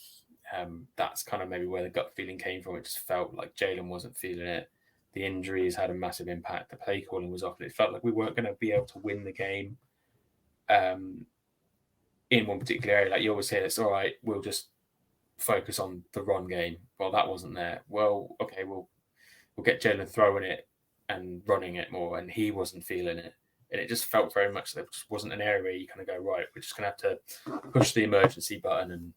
that's kind of maybe where the gut feeling came from. It just felt like Jalen wasn't feeling it. The injuries had a massive impact. The play calling was off, and it felt like we weren't going to be able to win the game in one particular area. Like you always say, it's all right, we'll just focus on the run game. Well, that wasn't there. Well, okay, we'll get Jalen throwing it and running it more, and he wasn't feeling it. And it just felt very much that it just wasn't an area where you kind of go, right, we're just going to have to push the emergency button, and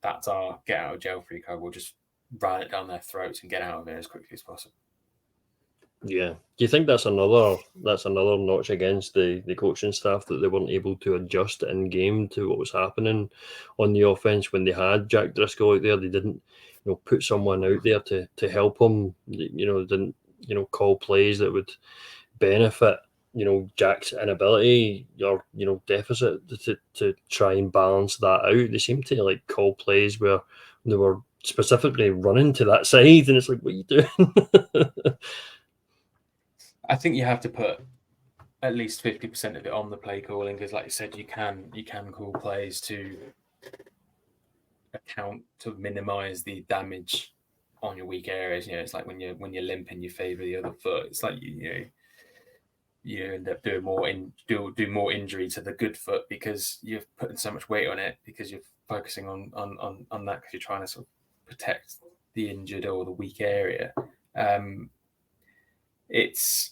that's our get out of jail free card. We'll just ran it down their throats and get out of it as quickly as possible. Yeah. Do you think that's another notch against the coaching staff, that they weren't able to adjust in game to what was happening on the offense when they had Jack Driscoll out there? They didn't, put someone out there to help him. Didn't call plays that would benefit Jack's inability or deficit to try and balance that out. They seem to call plays where they were specifically running to that side, and it's like, what are you doing? I think you have to put at least 50% of it on the play calling, because like you said, you can call plays to account to minimize the damage on your weak areas. It's like when you're limping, you favor the other foot. It's like you end up doing more injury to the good foot because you're putting so much weight on it, because you're focusing on that, because you're trying to sort of protect the injured or the weak area. It's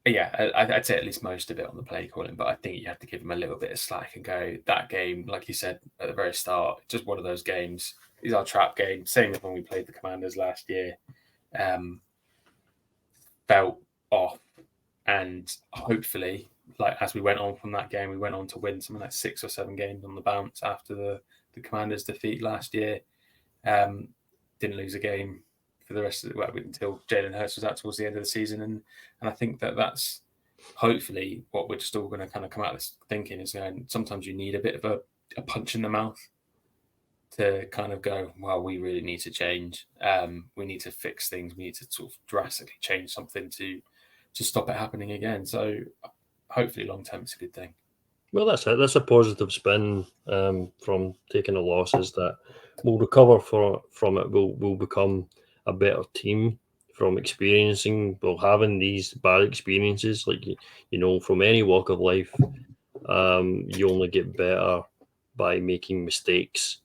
Yeah, I'd say at least most of it on the play calling, but I think you have to give him a little bit of slack and go, that game, like you said at the very start, just one of those games. These are trap games. Same as when we played the Commanders last year. Felt off, and hopefully, like as we went on from that game, we went on to win something like 6 or 7 games on the bounce after the Commanders' defeat last year. Didn't lose a game for the rest of until Jalen Hurts was out towards the end of the season, and I think that's hopefully what we're just all going to kind of come out of this thinking is going. Sometimes you need a bit of a punch in the mouth to kind of go, well, we really need to change. We need to fix things. We need to sort of drastically change something to stop it happening again. So hopefully long term it's a good thing. Well, that's it. That's a positive spin from taking the losses, that we'll recover from it. We'll become a better team from having these bad experiences. Like, from any walk of life, you only get better by making mistakes.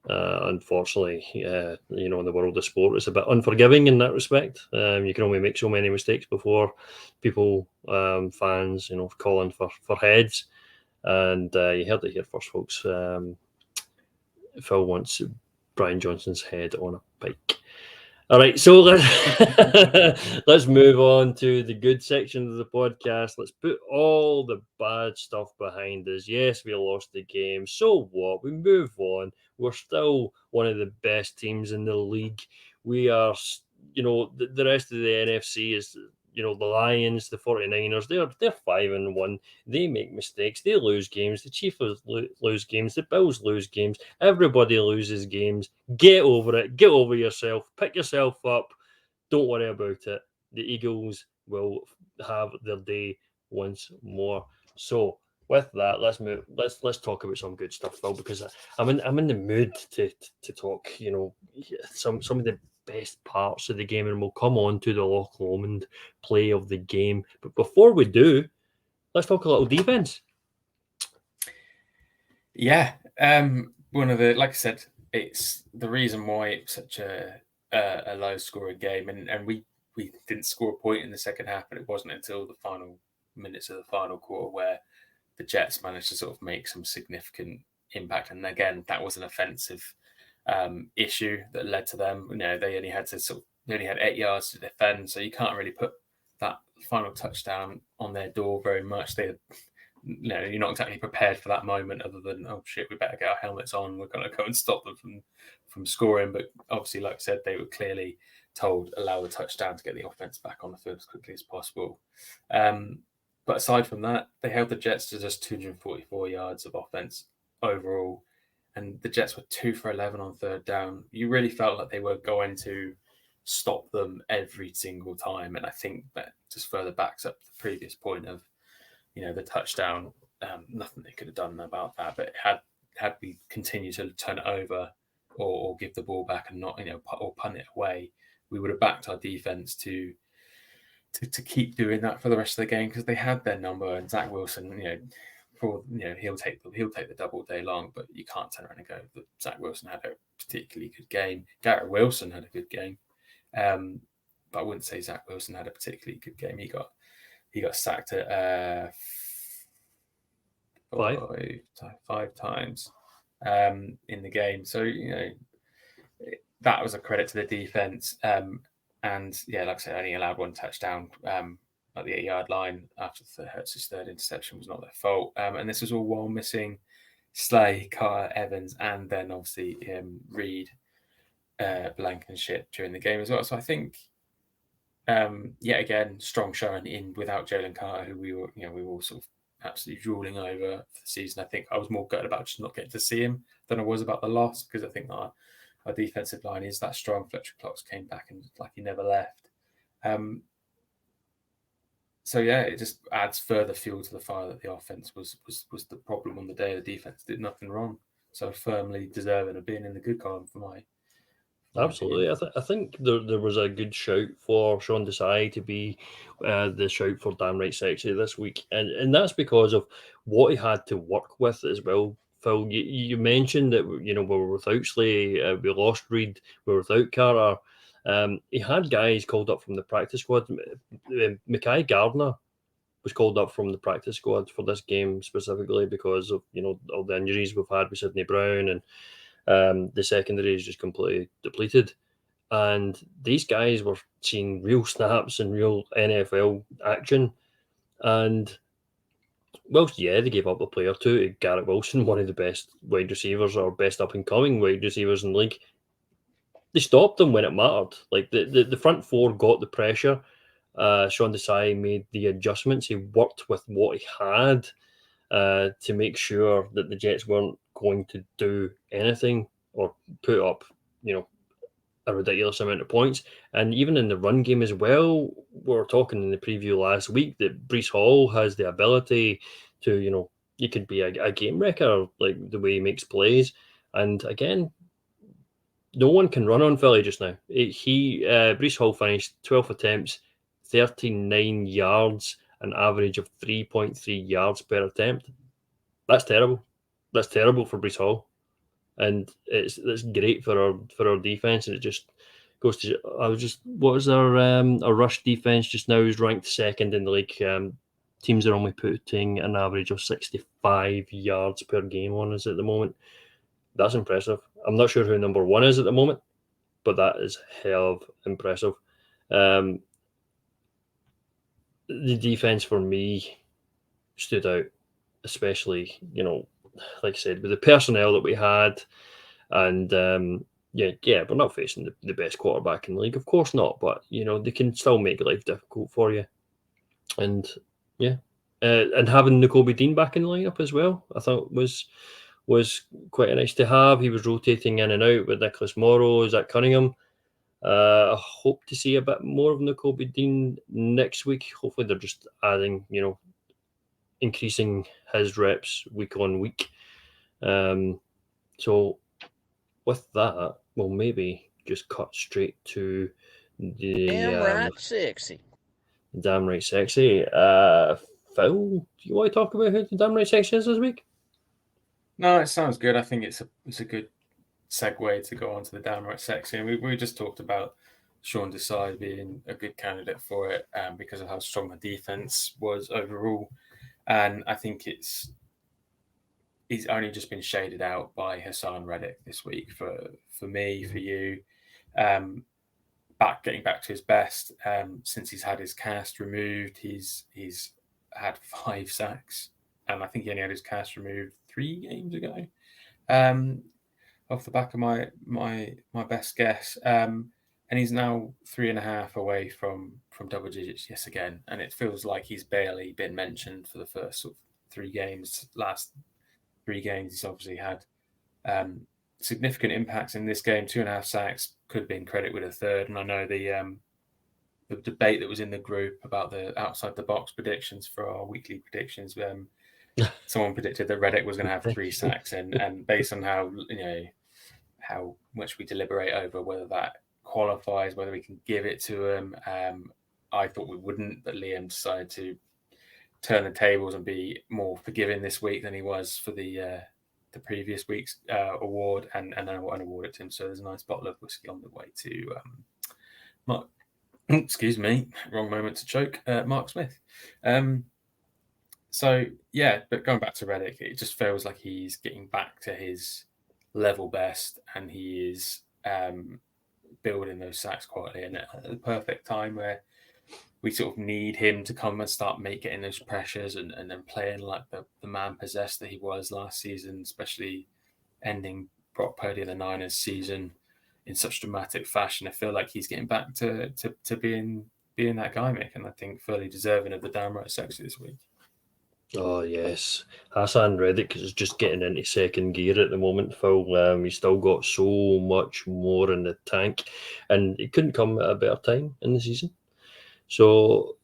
Unfortunately, in the world of sport, it's a bit unforgiving in that respect. You can only make so many mistakes before people, fans, calling for heads. And you heard it here first, folks. Phil wants Brian Johnson's head on a pike. All right, so let's move on to the good section of the podcast. Let's put all the bad stuff behind us. Yes, we lost the game. So what? We move on. We're still one of the best teams in the league. We are, the rest of the NFC is, the Lions, the 49ers, they're 5-1. They make mistakes. They lose games. The Chiefs lose games. The Bills lose games. Everybody loses games. Get over it. Get over yourself. Pick yourself up. Don't worry about it. The Eagles will have their day once more. So with that, let's move. Let's talk about some good stuff, Phil, because I'm in the mood to talk. Some of the best parts of the game, and we'll come on to the Loch Lomond play of the game. But before we do, let's talk a little defense. Yeah, one of the, like I said, it's the reason why it's such a low scoring game, and we didn't score a point in the second half, but it wasn't until the final minutes of the final quarter where the Jets managed to sort of make some significant impact. And again, that was an offensive issue that led to them. They only had 8 yards to defend, so you can't really put that final touchdown on their door very much. They had, you're not exactly prepared for that moment, other than, oh shit, we better get our helmets on. We're going to go and stop them from scoring. But obviously, like I said, they were clearly told allow the touchdown to get the offense back on the field as quickly as possible. But aside from that, they held the Jets to just 244 yards of offense overall. And the Jets were 2 for 11 on third down. You really felt like they were going to stop them every single time. And I think that just further backs up the previous point of, the touchdown. Nothing they could have done about that. But had we continued to turn it over or give the ball back and not, or punt it away, we would have backed our defense to keep doing that for the rest of the game, because they had their number. And Zach Wilson, he'll take the double day long, but you can't turn around and go that Zach Wilson had a particularly good game. Garrett Wilson had a good game, but I wouldn't say Zach Wilson had a particularly good game. He got sacked at 5 times in the game. So that was a credit to the defense. And yeah, like I said, only allowed 1 touchdown at the 8-yard line after Hurts' third interception. Was not their fault. And this was all while missing Slay, Carter, Evans, and then obviously Reed, Blankenship during the game as well. So I think, yet again, strong showing in without Jalen Carter, who we were all sort of absolutely drooling over for the season. I think I was more gutted about just not getting to see him than I was about the loss, because I think our defensive line is that strong. Fletcher Cox came back and like he never left. So yeah, it just adds further fuel to the fire that the offense was the problem on the day. The defense did nothing wrong, so firmly deserving of being in the good column for my. Absolutely, I think there was a good shout for Sean Desai to be the shout for damn right sexy this week, and that's because of what he had to work with as well. Phil, you mentioned that we were without Slay, we lost Reed, we were without Carter. He had guys called up from the practice squad. Mekhi Gardner was called up from the practice squad for this game specifically because of all the injuries we've had with Sidney Brown, and the secondary is just completely depleted. And these guys were seeing real snaps and real NFL action. And whilst, they gave up a player or two to Garrett Wilson, one of the best wide receivers or best up-and-coming wide receivers in the league, they stopped them when it mattered. Like, the front four got the pressure. Sean Desai made the adjustments. He worked with what he had to make sure that the Jets weren't going to do anything or put up, a ridiculous amount of points. And even in the run game as well, we were talking in the preview last week that Breece Hall has the ability to, he could be a game wrecker, like the way he makes plays. And again, no one can run on Philly just now. Breece Hall finished 12 attempts, 39 yards, an average of 3.3 yards per attempt. That's terrible. That's terrible for Breece Hall. And it's great for our defense, and it just goes to what was our rush defense just now is ranked second in the league. Teams are only putting an average of 65 yards per game on us at the moment. That's impressive. I'm not sure who number one is at the moment, but that is hell of impressive. The defense for me stood out, especially like I said, with the personnel that we had. And we're not facing the best quarterback in the league, of course not, but they can still make life difficult for you. And and having Nakobe Dean back in the lineup as well, I thought was quite nice to have. He was rotating in and out with Nicholas Morrow, Zach Cunningham. I hope to see a bit more of Nakobe Dean next week. Hopefully they're just adding, increasing his reps week on week. So with that, we'll maybe just cut straight to the Damn right sexy. Damn right sexy. Phil, do you want to talk about who the damn right sexy is this week? No, it sounds good. I think it's a good segue to go on to the damn right sexy. And we just talked about Sean Desai being a good candidate for it because of how strong the defense was overall. And I think he's only just been shaded out by Hassan Reddick this week for me, for you. Getting back to his best since he's had his cast removed. He's had 5 sacks, and I think he only had his cast removed 3 games ago. Off the back of my best guess, and he's now 3.5 away from double digits yes again, and it feels like he's barely been mentioned for the first sort of 3 games. Last 3 games, he's obviously had significant impacts in this game. 2.5 sacks, could have been credit with a third. And I know the debate that was in the group about the outside the box predictions for our weekly predictions. Someone predicted that Reddick was going to have 3 sacks, and based on how much we deliberate over whether that qualifies, whether we can give it to him, I thought we wouldn't, but Liam decided to turn the tables and be more forgiving this week than he was for the previous week's award, and I award it to him. So there's a nice bottle of whiskey on the way to Mark. Excuse me, wrong moment to choke. Mark Smith. So yeah, but going back to Reddick, it just feels like he's getting back to his level best, and he is building those sacks quietly, and at the perfect time where we sort of need him to come and start getting those pressures and then playing like the man possessed that he was last season, especially ending Brock Purdy and the Niners season in such dramatic fashion. I feel like he's getting back to being that guy, Mick, and I think fairly deserving of the damn right sexy this week. Oh yes, Hassan Reddick is just getting into second gear at the moment, Phil. He's still got so much more in the tank, and it couldn't come at a better time in the season. So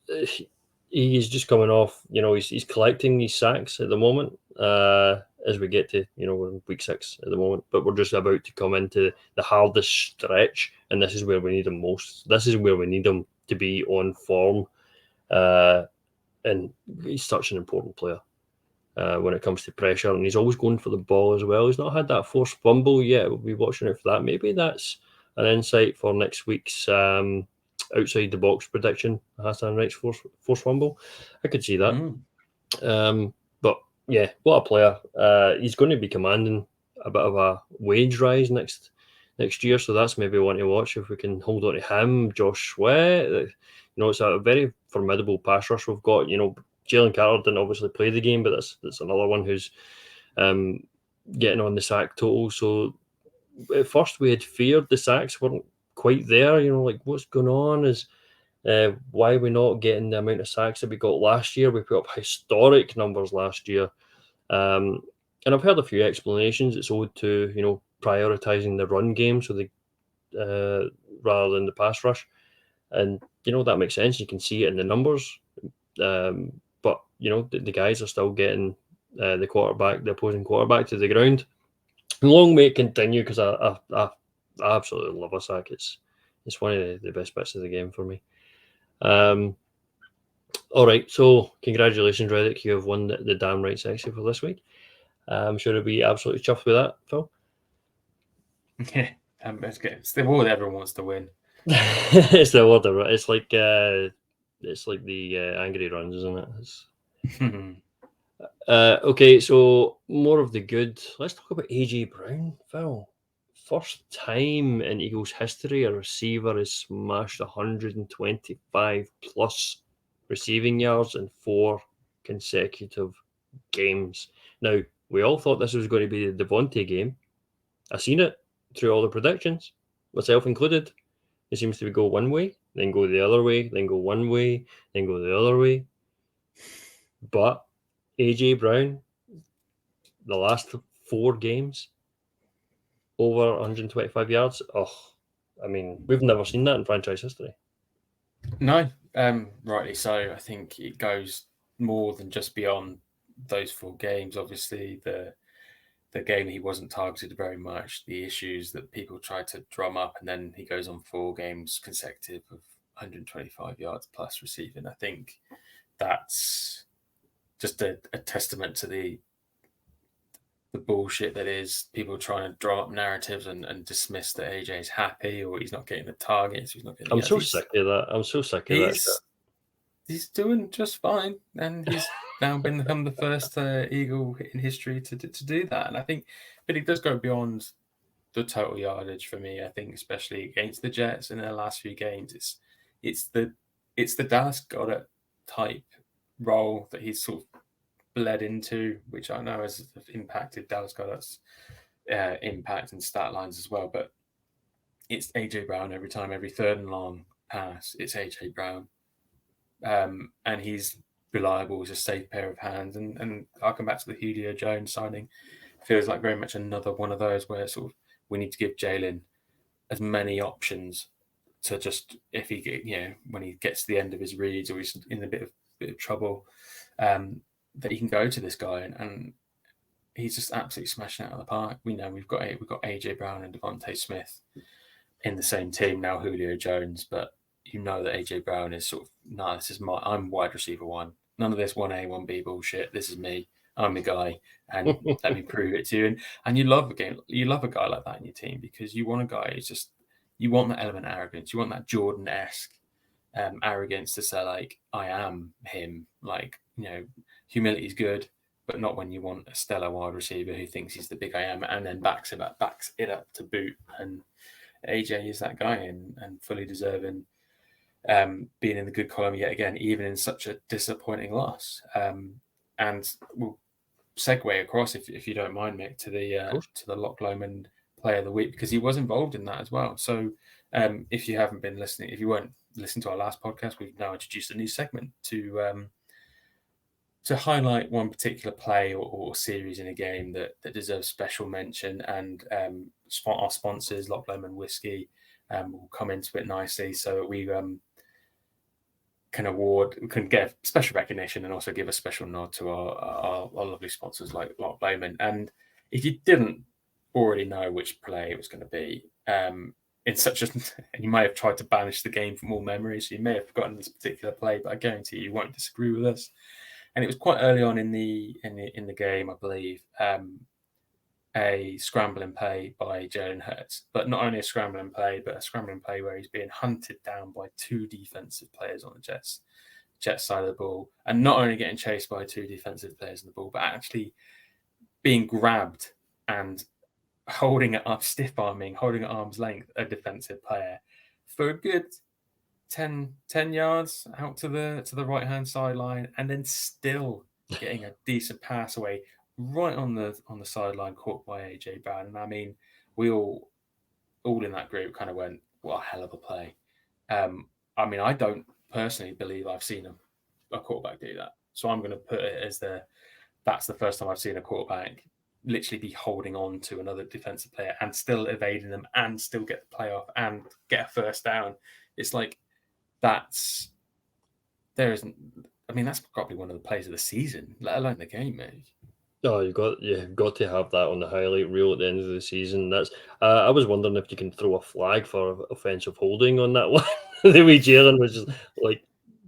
he's just coming off, he's collecting these sacks at the moment as we get to, we're in week 6 at the moment, but we're just about to come into the hardest stretch, and this is where we need him most. This is where we need him to be on form, and he's such an important player when it comes to pressure, and he's always going for the ball as well. He's not had that forced fumble yet. We'll be watching out for that. Maybe that's an insight for next week's outside the box prediction, Hassan Wright's force fumble. I could see that. But yeah, what a player. He's going to be commanding a bit of a wage rise next year, so that's maybe one to watch if we can hold on to him. Josh Sweat, it's a very formidable pass rush we've got. Jalen Carter didn't obviously play the game, but that's another one who's getting on the sack total. So at first we had feared the sacks weren't quite there. Like what's going on is why are we not getting the amount of sacks that we got last year? We put up historic numbers last year. And I've heard a few explanations. It's owed to, prioritizing the run game so they rather than the pass rush. And, that makes sense. You can see it in the numbers. But, the guys are still getting the opposing quarterback to the ground. Long may it continue because I absolutely love a sack. It's one of the best bits of the game for me. All right, so congratulations, Reddick. You have won the damn right sexy for this week. I'm sure it'll be absolutely chuffed with that, Phil. Yeah, it's the award everyone wants to win. It's the award. It's like the angry runs, isn't it? Okay, so more of the good. Let's talk about AJ Brown, Phil. First time in Eagles history a receiver has smashed 125 plus receiving yards in 4 consecutive games. Now, we all thought this was going to be the Devontae game. I've seen it through all the predictions, myself included. It seems to go one way, then go the other way, then go one way, then go the other way. But AJ Brown, the last 4 games, over 125 yards. Oh, I mean, we've never seen that in franchise history. No, rightly so. I think it goes more than just beyond those 4 games. Obviously, the game he wasn't targeted very much, the issues that people tried to drum up, and then he goes on 4 games consecutive of 125 yards plus receiving. I think that's just a testament to the bullshit that is people trying to draw up narratives and dismiss that AJ's happy or he's not getting the targets. He's not getting. I'm so sick of that. I'm so sick of that. He's doing just fine, and he's now become the first Eagle in history to do that. And I think, but it does go beyond the total yardage for me. I think, especially against the Jets in their last few games, it's the Dallas Goedert type role that he's sort of bled into, which I know has impacted Dallas Goedert's impact and stat lines as well. But it's AJ Brown every time, every 3rd and long pass, it's AJ Brown. And he's reliable, he's a safe pair of hands. And I'll come back to the Julio Jones signing. Feels like very much another one of those where sort of we need to give Jalen as many options to just, if he when he gets to the end of his reads or he's in a bit of trouble, that he can go to this guy and he's just absolutely smashing it out of the park. We know we've got AJ Brown and Devontae Smith in the same team now, Julio Jones, but you know that AJ Brown is sort of, no, this is I'm wide receiver 1. None of this 1A, 1B bullshit. This is me. I'm the guy, and let me prove it to you. And you love a guy like that in your team because you want a guy who's just, you want that element of arrogance. You want that Jordan-esque arrogance to say, like, I am him. Like, humility is good, but not when you want a stellar wide receiver who thinks he's the big I am and then backs it up to boot. And AJ is that guy and fully deserving being in the good column yet again, even in such a disappointing loss. And we'll segue across, if you don't mind, Mick, to the Loch Lomond Player of the Week, because he was involved in that as well. So if you haven't been listening, if you weren't listening to our last podcast, we've now introduced a new segment to highlight one particular play or series in a game that deserves special mention. And our sponsors, Loch Lomond Whiskey, will come into it nicely so that we can get special recognition and also give a special nod to our lovely sponsors like Loch Lomond. And if you didn't already know which play it was going to be, it's such a, and you may have tried to banish the game from all memories, so you may have forgotten this particular play, but I guarantee you won't disagree with us. And it was quite early on in the game, I believe. a scrambling play by Jalen Hurts, but not only a scrambling play, but a scrambling play where he's being hunted down by two defensive players on the Jets side of the ball, and not only getting chased by two defensive players on the ball, but actually being grabbed and holding it up, stiff-arming, holding at arm's length a defensive player for a good 10 yards out to the right-hand sideline, and then still getting a decent pass away right on the sideline, caught by AJ Brown. And I mean, we all in that group kind of went, "What a hell of a play!" I mean, I don't personally believe I've seen a quarterback do that, so I'm going to put it as that's the first time I've seen a quarterback literally be holding on to another defensive player and still evading them and still get the play off and get a first down. It's like that's probably one of the plays of the season, let alone the game, mate. Oh, you've got to have that on the highlight reel at the end of the season. That's I was wondering if you can throw a flag for offensive holding on that one. The way Jalen was just like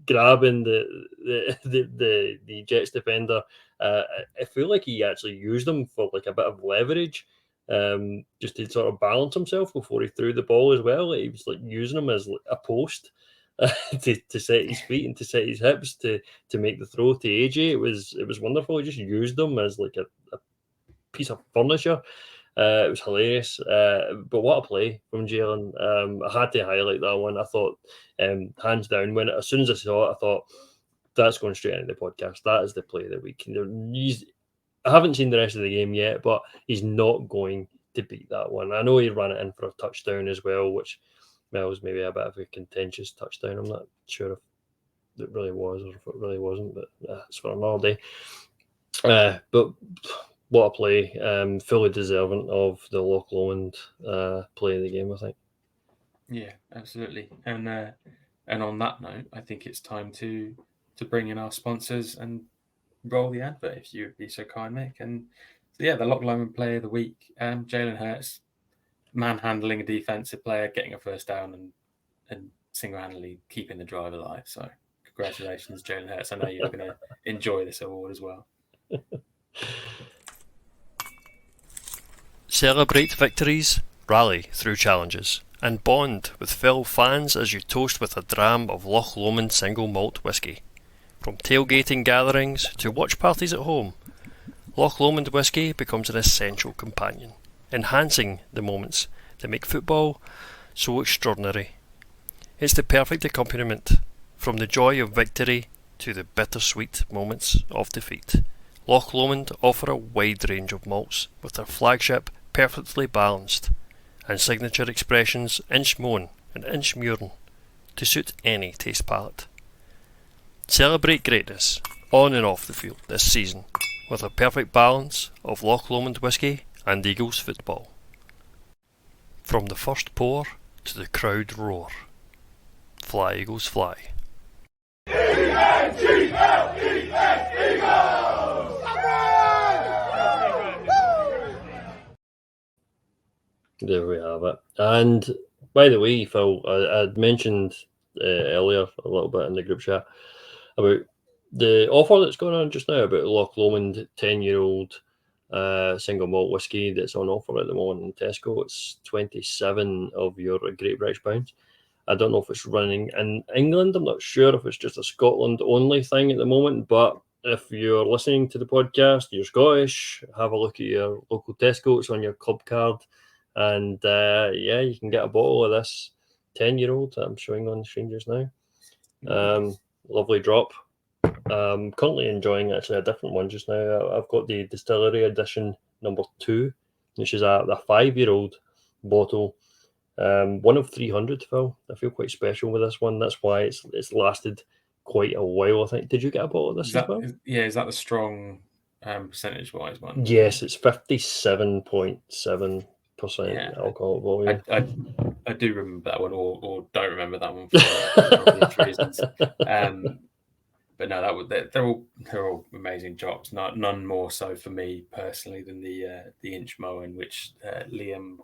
grabbing the Jets defender. I feel like he actually used them for like a bit of leverage, just to sort of balance himself before he threw the ball as well. He was like using them as a post. To set his feet and to set his hips to make the throw to AJ. It was wonderful. He just used them as like a piece of furniture. It was hilarious. But what a play from Jalen. I had to highlight that one. I thought, hands down, as soon as I saw it, I thought that's going straight into the podcast. That is the play of the week. I haven't seen the rest of the game yet, but he's not going to beat that one. I know he ran it in for a touchdown as well, which was maybe a bit of a contentious touchdown. I'm not sure if it really was or if it really wasn't, but it's for another day. But what a play. Fully deserving of the Loch Lomond play of the game, I think. Yeah, absolutely. And on that note, I think it's time to bring in our sponsors and roll the advert, if you would be so kind, Mick. And so, yeah, the Loch Lomond play of the week, Jalen Hurts, manhandling a defensive player, getting a first down, and single-handedly keeping the drive alive. So congratulations, Jalen Hurts. I know you're going to enjoy this award as well. Celebrate victories, rally through challenges, and bond with Phill fans as you toast with a dram of Loch Lomond single malt whisky. From tailgating gatherings to watch parties at home, Loch Lomond whisky becomes an essential companion, enhancing the moments that make football so extraordinary. It's the perfect accompaniment, from the joy of victory to the bittersweet moments of defeat. Loch Lomond offer a wide range of malts, with their flagship perfectly balanced, and signature expressions Inchmoan and Inchmuirn to suit any taste palette. Celebrate greatness on and off the field this season with a perfect balance of Loch Lomond whisky and Eagles football. From the first pour to the crowd roar. Fly Eagles fly. There we have it. And by the way, Phil, I'd mentioned earlier a little bit in the group chat about the offer that's going on just now about Loch Lomond 10-year-old single malt whiskey that's on offer at the moment in Tesco. It's 27 of your Great British pounds. I don't know if it's running in England. I'm not sure if it's just a Scotland only thing at the moment, but if you're listening to the podcast, you're Scottish, have a look at your local Tesco. It's on your club card. And you can get a bottle of this 10-year-old that I'm showing on the strangers now. Lovely drop. Currently enjoying actually a different one just now. I've got the distillery edition number 2, which is a 5-year-old bottle. 1 of 300, Phil. I feel quite special with this one. That's why it's lasted quite a while, I think. Did you get a bottle of this as well? Is that the strong percentage-wise one? Yes, it's 57.7% alcohol volume. I do remember that one, or don't remember that one for obvious reasons. But no, they're all amazing drops. None more so for me personally than the Inchmoan, which Liam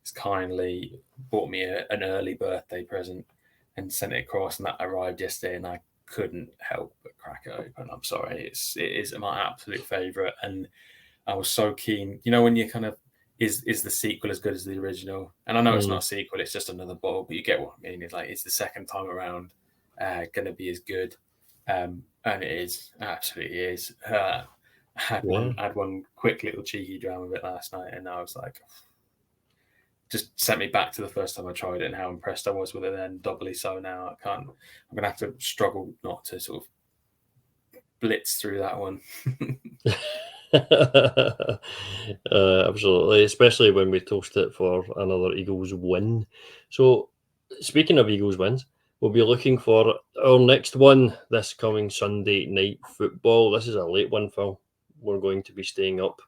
has kindly bought me an early birthday present and sent it across, and that arrived yesterday, and I couldn't help but crack it open. I'm sorry, it is my absolute favourite, and I was so keen. You know, when you kind of is the sequel as good as the original? And I know it's not a sequel; it's just another bottle. But you get what I mean. It's like it's the second time around going to be as good, and it is, absolutely is. I had one quick little cheeky dram of it last night, and I was like, just sent me back to the first time I tried it and how impressed I was with it. Then doubly so now. I'm gonna have to struggle not to sort of blitz through that one. Absolutely, especially when we toast it for another Eagles win. So, speaking of Eagles wins, we'll be looking for our next one this coming Sunday night football. This is a late one, Phil. We're going to be staying up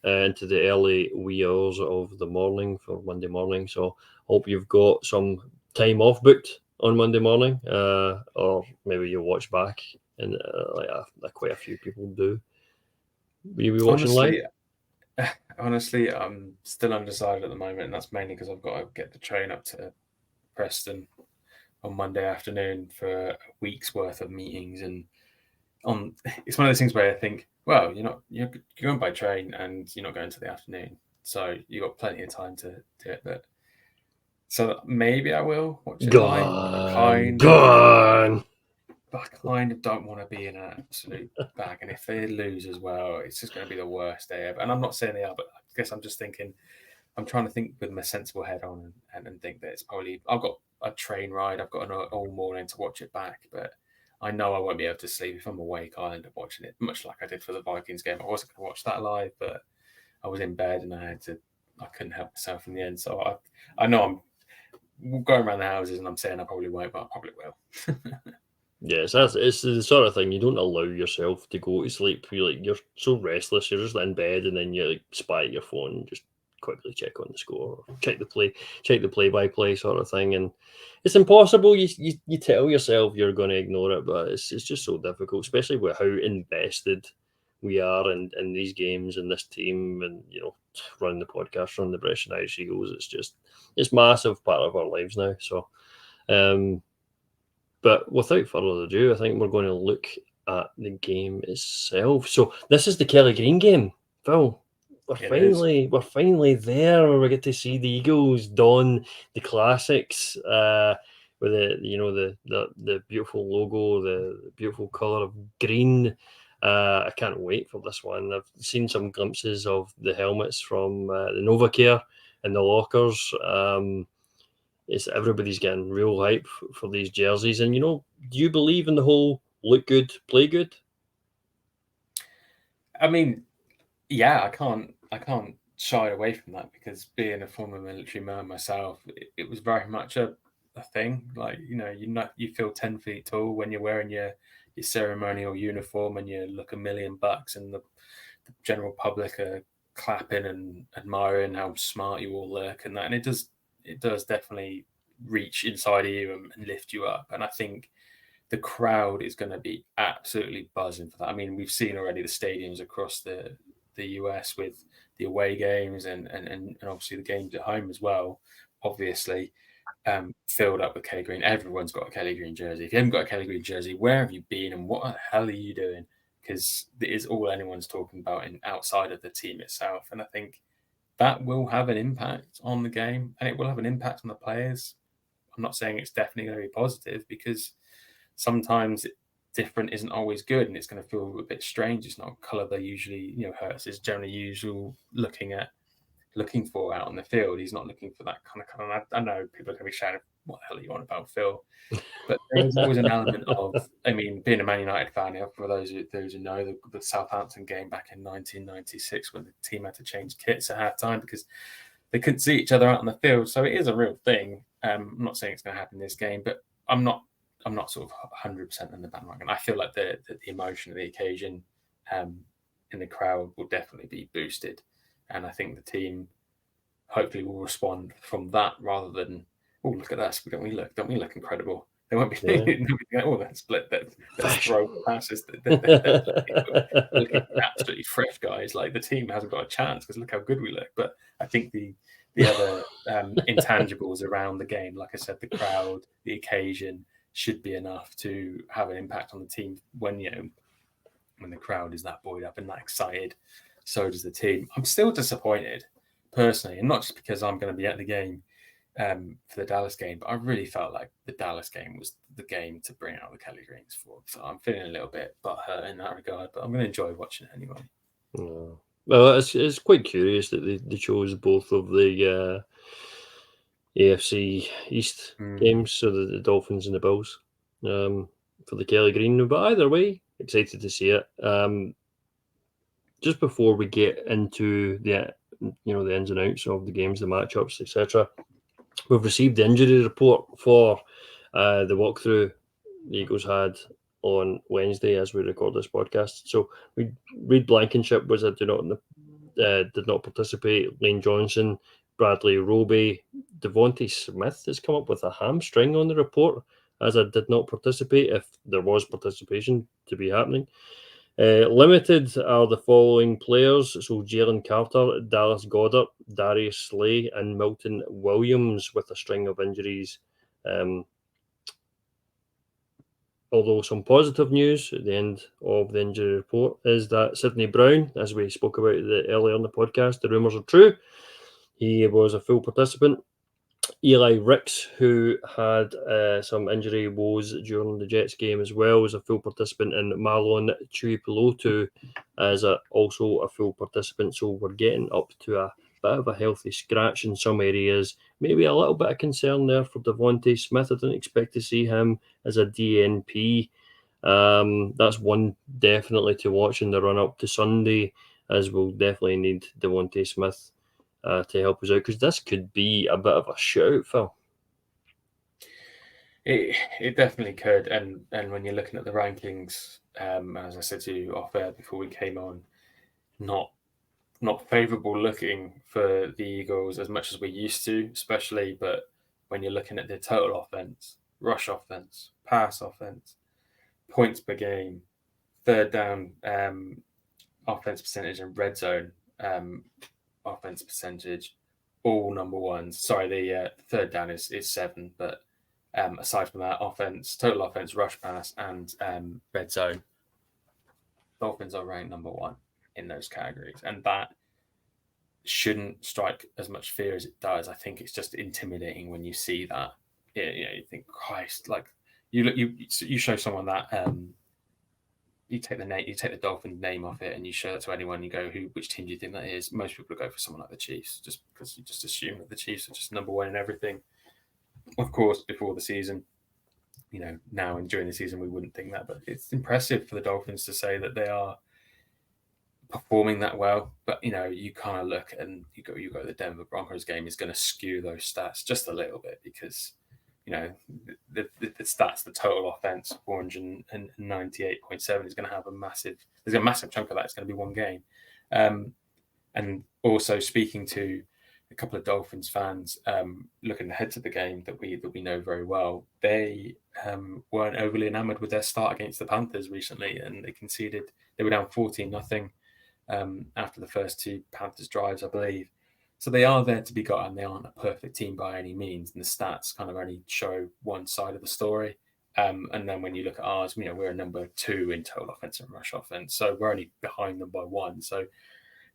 into the early wee hours of the morning for Monday morning. So, hope you've got some time off booked on Monday morning, or maybe you'll watch back, and quite a few people do. Will you be watching live? Honestly, I'm still undecided at the moment, and that's mainly because I've got to get the train up to Preston on Monday afternoon for a week's worth of meetings. And it's one of those things where I think, well, you're going by train and you're not going to the afternoon, so you've got plenty of time to do it. But so maybe I will watch it live. But I kind of don't want to be in an absolute bag. And if they lose as well, it's just going to be the worst day ever. And I'm not saying they are, but I guess I'm just thinking, I'm trying to think with my sensible head on and think that it's probably, I've got a train ride, I've got an all morning to watch it back, but I know I won't be able to sleep. If I'm awake, I'll end up watching it, much like I did for the Vikings game. I wasn't going to watch that live, but I was in bed and I couldn't help myself in the end. So I know I'm going around the houses and I'm saying I probably won't, but I probably will. Yes, it's the sort of thing you don't allow yourself to go to sleep. You're so restless, you're just in bed, and then you spy at your phone and just quickly check on the score, check the play-by-play sort of thing. And it's impossible. You tell yourself you're going to ignore it, but it's just so difficult, especially with how invested we are in these games and this team, and running the podcast, running the British and Irish Eagles. It's massive part of our lives now. So. But without further ado, I think we're going to look at the game itself. So this is the Kelly Green game, Phil. We're finally there where we get to see the Eagles don the classics with the beautiful logo, the beautiful colour of green. I can't wait for this one. I've seen some glimpses of the helmets from the NovaCare and the lockers. Everybody's getting real hype for these jerseys. And, do you believe in the whole look good, play good? I mean, yeah, I can't shy away from that, because being a former military man myself, it was very much a thing. Like, you feel 10 feet tall when you're wearing your ceremonial uniform and you look $1 million, and the general public are clapping and admiring how smart you all look and that. And it does definitely reach inside of you and lift you up. And I think the crowd is going to be absolutely buzzing for that. I mean, we've seen already the stadiums across the US with the away games and obviously the games at home as well, obviously, filled up with Kelly Green. Everyone's got a Kelly Green jersey. If you haven't got a Kelly Green jersey, where have you been and what the hell are you doing? Because it is all anyone's talking about outside of the team itself. And I think that will have an impact on the game, and it will have an impact on the players. I'm not saying it's definitely going to be positive, because sometimes different isn't always good, and it's going to feel a bit strange. It's not a colour they usually, Hurts is generally usual looking for out on the field. He's not looking for that kind of colour. I know people are going to be shouting, "What the hell are you on about, Phil?" But there's always an element of, I mean, being a Man United fan, for those who know, the Southampton game back in 1996 when the team had to change kits at half-time because they couldn't see each other out on the field. So it is a real thing. I'm not saying it's going to happen in this game, but I'm not sort of 100% in the bandwagon. I feel like the emotion of the occasion in the crowd will definitely be boosted. And I think the team hopefully will respond from that rather than, oh, look at us. Don't we look incredible? They won't be thinking, oh, let's throw passes. They're looking absolutely fresh, guys. Like, the team hasn't got a chance because look how good we look. But I think the other intangibles around the game, like I said, the crowd, the occasion, should be enough to have an impact on the team when the crowd is that buoyed up and that excited. so does the team. I'm still disappointed, personally, and not just because I'm going to be at the game for the Dallas game, but I really felt like the Dallas game was the game to bring out the Kelly Greens for. So I'm feeling a little bit butthurt in that regard, but I'm going to enjoy watching it anyway. No. Well, it's quite curious that they chose both of the AFC East games, so the Dolphins and the Bills, for the Kelly Green. But either way, excited to see it. Just before we get into the ins and outs of the games, the matchups, etc., we've received the injury report for the walkthrough the Eagles had on Wednesday as we record this podcast. So Reed Blankenship did not participate. Lane Johnson, Bradley Roby, Devontae Smith has come up with a hamstring on the report, as I did not participate if there was participation to be happening. Limited are the following players. So Jalen Carter, Dallas Goedert, Darius Slay, and Milton Williams with a string of injuries. Although some positive news at the end of the injury report is that Sidney Brown, as we spoke about earlier in the podcast, the rumours are true. He was a full participant. Eli Ricks, who had some injury woes during the Jets game as well, was a full participant, and Marlon Tuipulotu is also a full participant. So we're getting up to a bit of a healthy scratch in some areas. Maybe a little bit of concern there for Devontae Smith. I didn't expect to see him as a DNP. That's one definitely to watch in the run-up to Sunday, as we'll definitely need Devontae Smith to help us out, because this could be a bit of a shootout, Phil. It definitely could, and when you're looking at the rankings, as I said to you off air before we came on, not favourable looking for the Eagles as much as we used to, especially. But when you're looking at the total offense, rush offense, pass offense, points per game, third down offense percentage, and red zone offense percentage, all number ones. Sorry, the third down is 7, but aside from that, total offense, rush, pass, and red zone, Dolphins are ranked number 1 in those categories, and that shouldn't strike as much fear as it does. I think it's just intimidating when you see that. You think, Christ, like you show someone that you take the Dolphin name off it, and you show it to anyone. You go, which team do you think that is? Most people go for someone like the Chiefs, just because you just assume that the Chiefs are just number 1 in everything. Of course, before the season, now and during the season, we wouldn't think that, but it's impressive for the Dolphins to say that they are performing that well. But you kind of look and you go the Denver Broncos game is going to skew those stats just a little bit, because the stats, the total offense 498.7 is going to have there's a massive chunk of that. It's going to be one game. And also, speaking to a couple of Dolphins fans, looking ahead to the game that we know very well, they weren't overly enamored with their start against the Panthers recently, and they conceded. They were down 14-0 after the first 2 Panthers drives, I believe. So they are there to be got, and they aren't a perfect team by any means. And the stats kind of only show one side of the story. And then when you look at ours, we're number 2 in total offense and rush offense. So we're only behind them by 1. So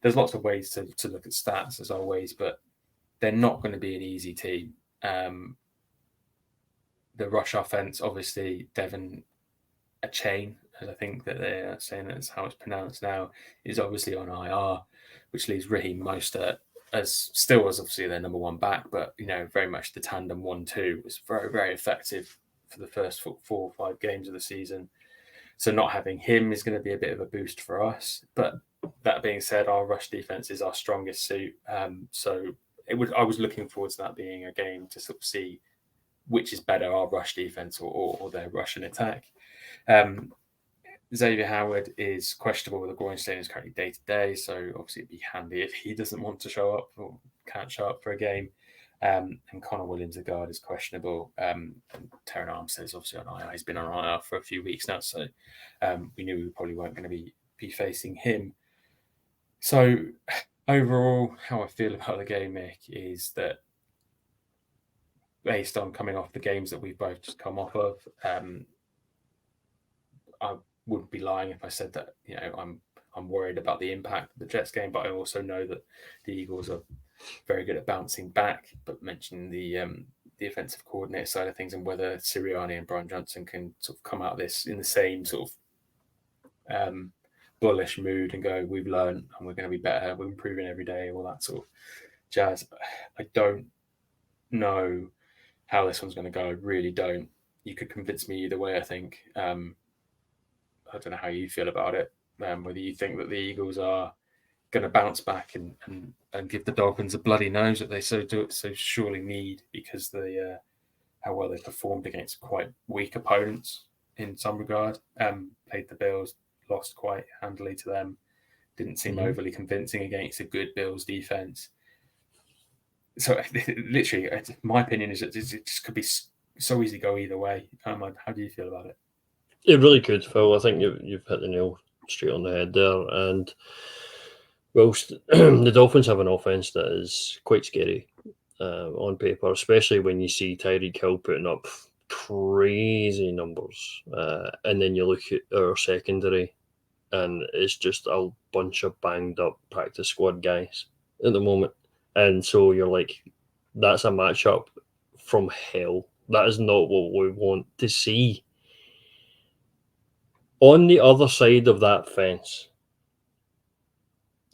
there's lots of ways to look at stats, as always, but they're not going to be an easy team. The rush offense, obviously, Devin Achane, as I think that they're saying that's how it's pronounced now, is obviously on IR, which leaves Raheem Mostert as obviously their number 1 back, but very much the tandem 1-2 was very, very effective for the first 4 or 5 games of the season. So not having him is going to be a bit of a boost for us. But that being said, our rush defense is our strongest suit. So I was looking forward to that being a game to sort of see which is better, our rush defense or their Russian attack. Xavier Howard is questionable with a groin strain, is currently day-to-day, so obviously it'd be handy if he doesn't want to show up or can't show up for a game. And Connor Williams, the guard, is questionable. And Terran Armstead is obviously on IR. He's been on IR for a few weeks now, so we knew we probably weren't going to be facing him. So overall, how I feel about the game, Mick, is that based on coming off the games that we've both just come off of, I wouldn't be lying if I said that I'm I'm worried about the impact of the Jets game, but I also know that the Eagles are very good at bouncing back. But mentioning the offensive coordinator side of things and whether Sirianni and Brian Johnson can sort of come out of this in the same sort of bullish mood and go, we've learned and we're going to be better, we're improving every day, all that sort of jazz. I don't know how this one's going to go. I really don't. You could convince me either way, I think. I don't know how you feel about it, whether you think that the Eagles are going to bounce back and give the Dolphins a bloody nose that they so surely need because they how well they performed against quite weak opponents in some regard. Played the Bills, lost quite handily to them. Didn't seem overly convincing against a good Bills defense. So literally, my opinion is that it just could be so easy to go either way. How do you feel about it? It really could, Phil. I think you've hit the nail straight on the head there. And whilst the Dolphins have an offense that is quite scary on paper, especially when you see Tyreek Hill putting up crazy numbers, and then you look at our secondary, and it's just a bunch of banged up practice squad guys at the moment. And so you're like, that's a matchup from hell. That is not what we want to see. On the other side of that fence,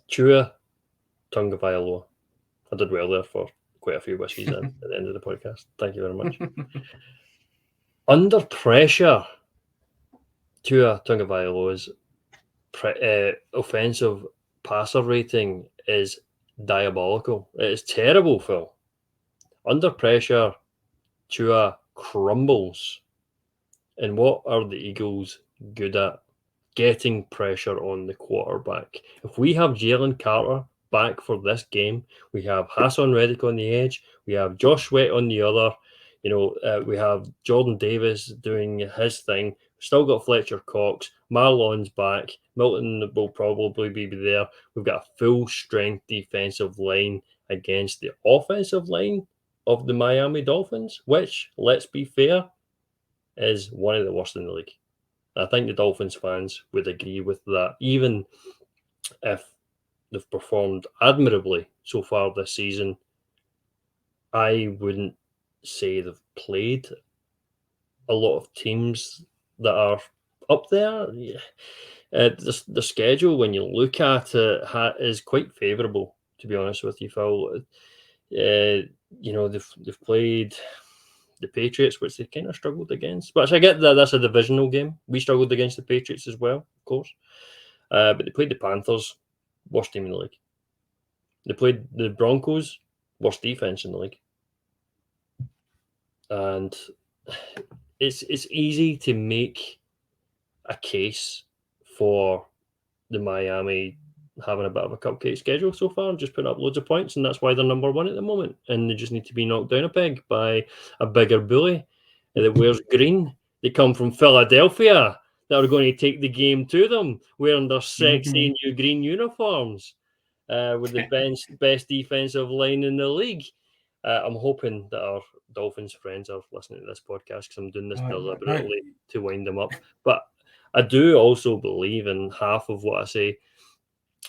Tua Tagovailoa. I did well there for quite a few whiskeys in at the end of the podcast. Thank you very much. Under pressure, Tua Tagovailoa's offensive passer rating is diabolical. It is terrible, Phil. Under pressure, Tua crumbles. And what are the Eagles good at? Getting pressure on the quarterback. If we have Jalen Carter back for this game, we have Hassan Reddick on the edge, we have Josh Sweat on the other, we have Jordan Davis doing his thing. We've still got Fletcher Cox, Marlon's back, Milton will probably be there. We've got a full strength defensive line against the offensive line of the Miami Dolphins, which, let's be fair, is one of the worst in the league. I think the Dolphins fans would agree with that, even if they've performed admirably so far this season. I wouldn't say they've played a lot of teams that are up there. The schedule, when you look at it, is quite favourable, to be honest with you, Phil. They've played the Patriots, which they kind of struggled against. But I get that that's a divisional game. We struggled against the Patriots as well, of course. But they played the Panthers, worst team in the league. They played the Broncos, worst defense in the league. And it's easy to make a case for the Miami having a bit of a cupcake schedule so far and just putting up loads of points, and that's why they're number one at the moment. And they just need to be knocked down a peg by a bigger bully that wears green. They come from Philadelphia that are going to take the game to them wearing their sexy new green uniforms with the best defensive line in the league. I'm hoping that our Dolphins friends are listening to this podcast because I'm doing this deliberately to wind them up. But I do also believe in half of what I say,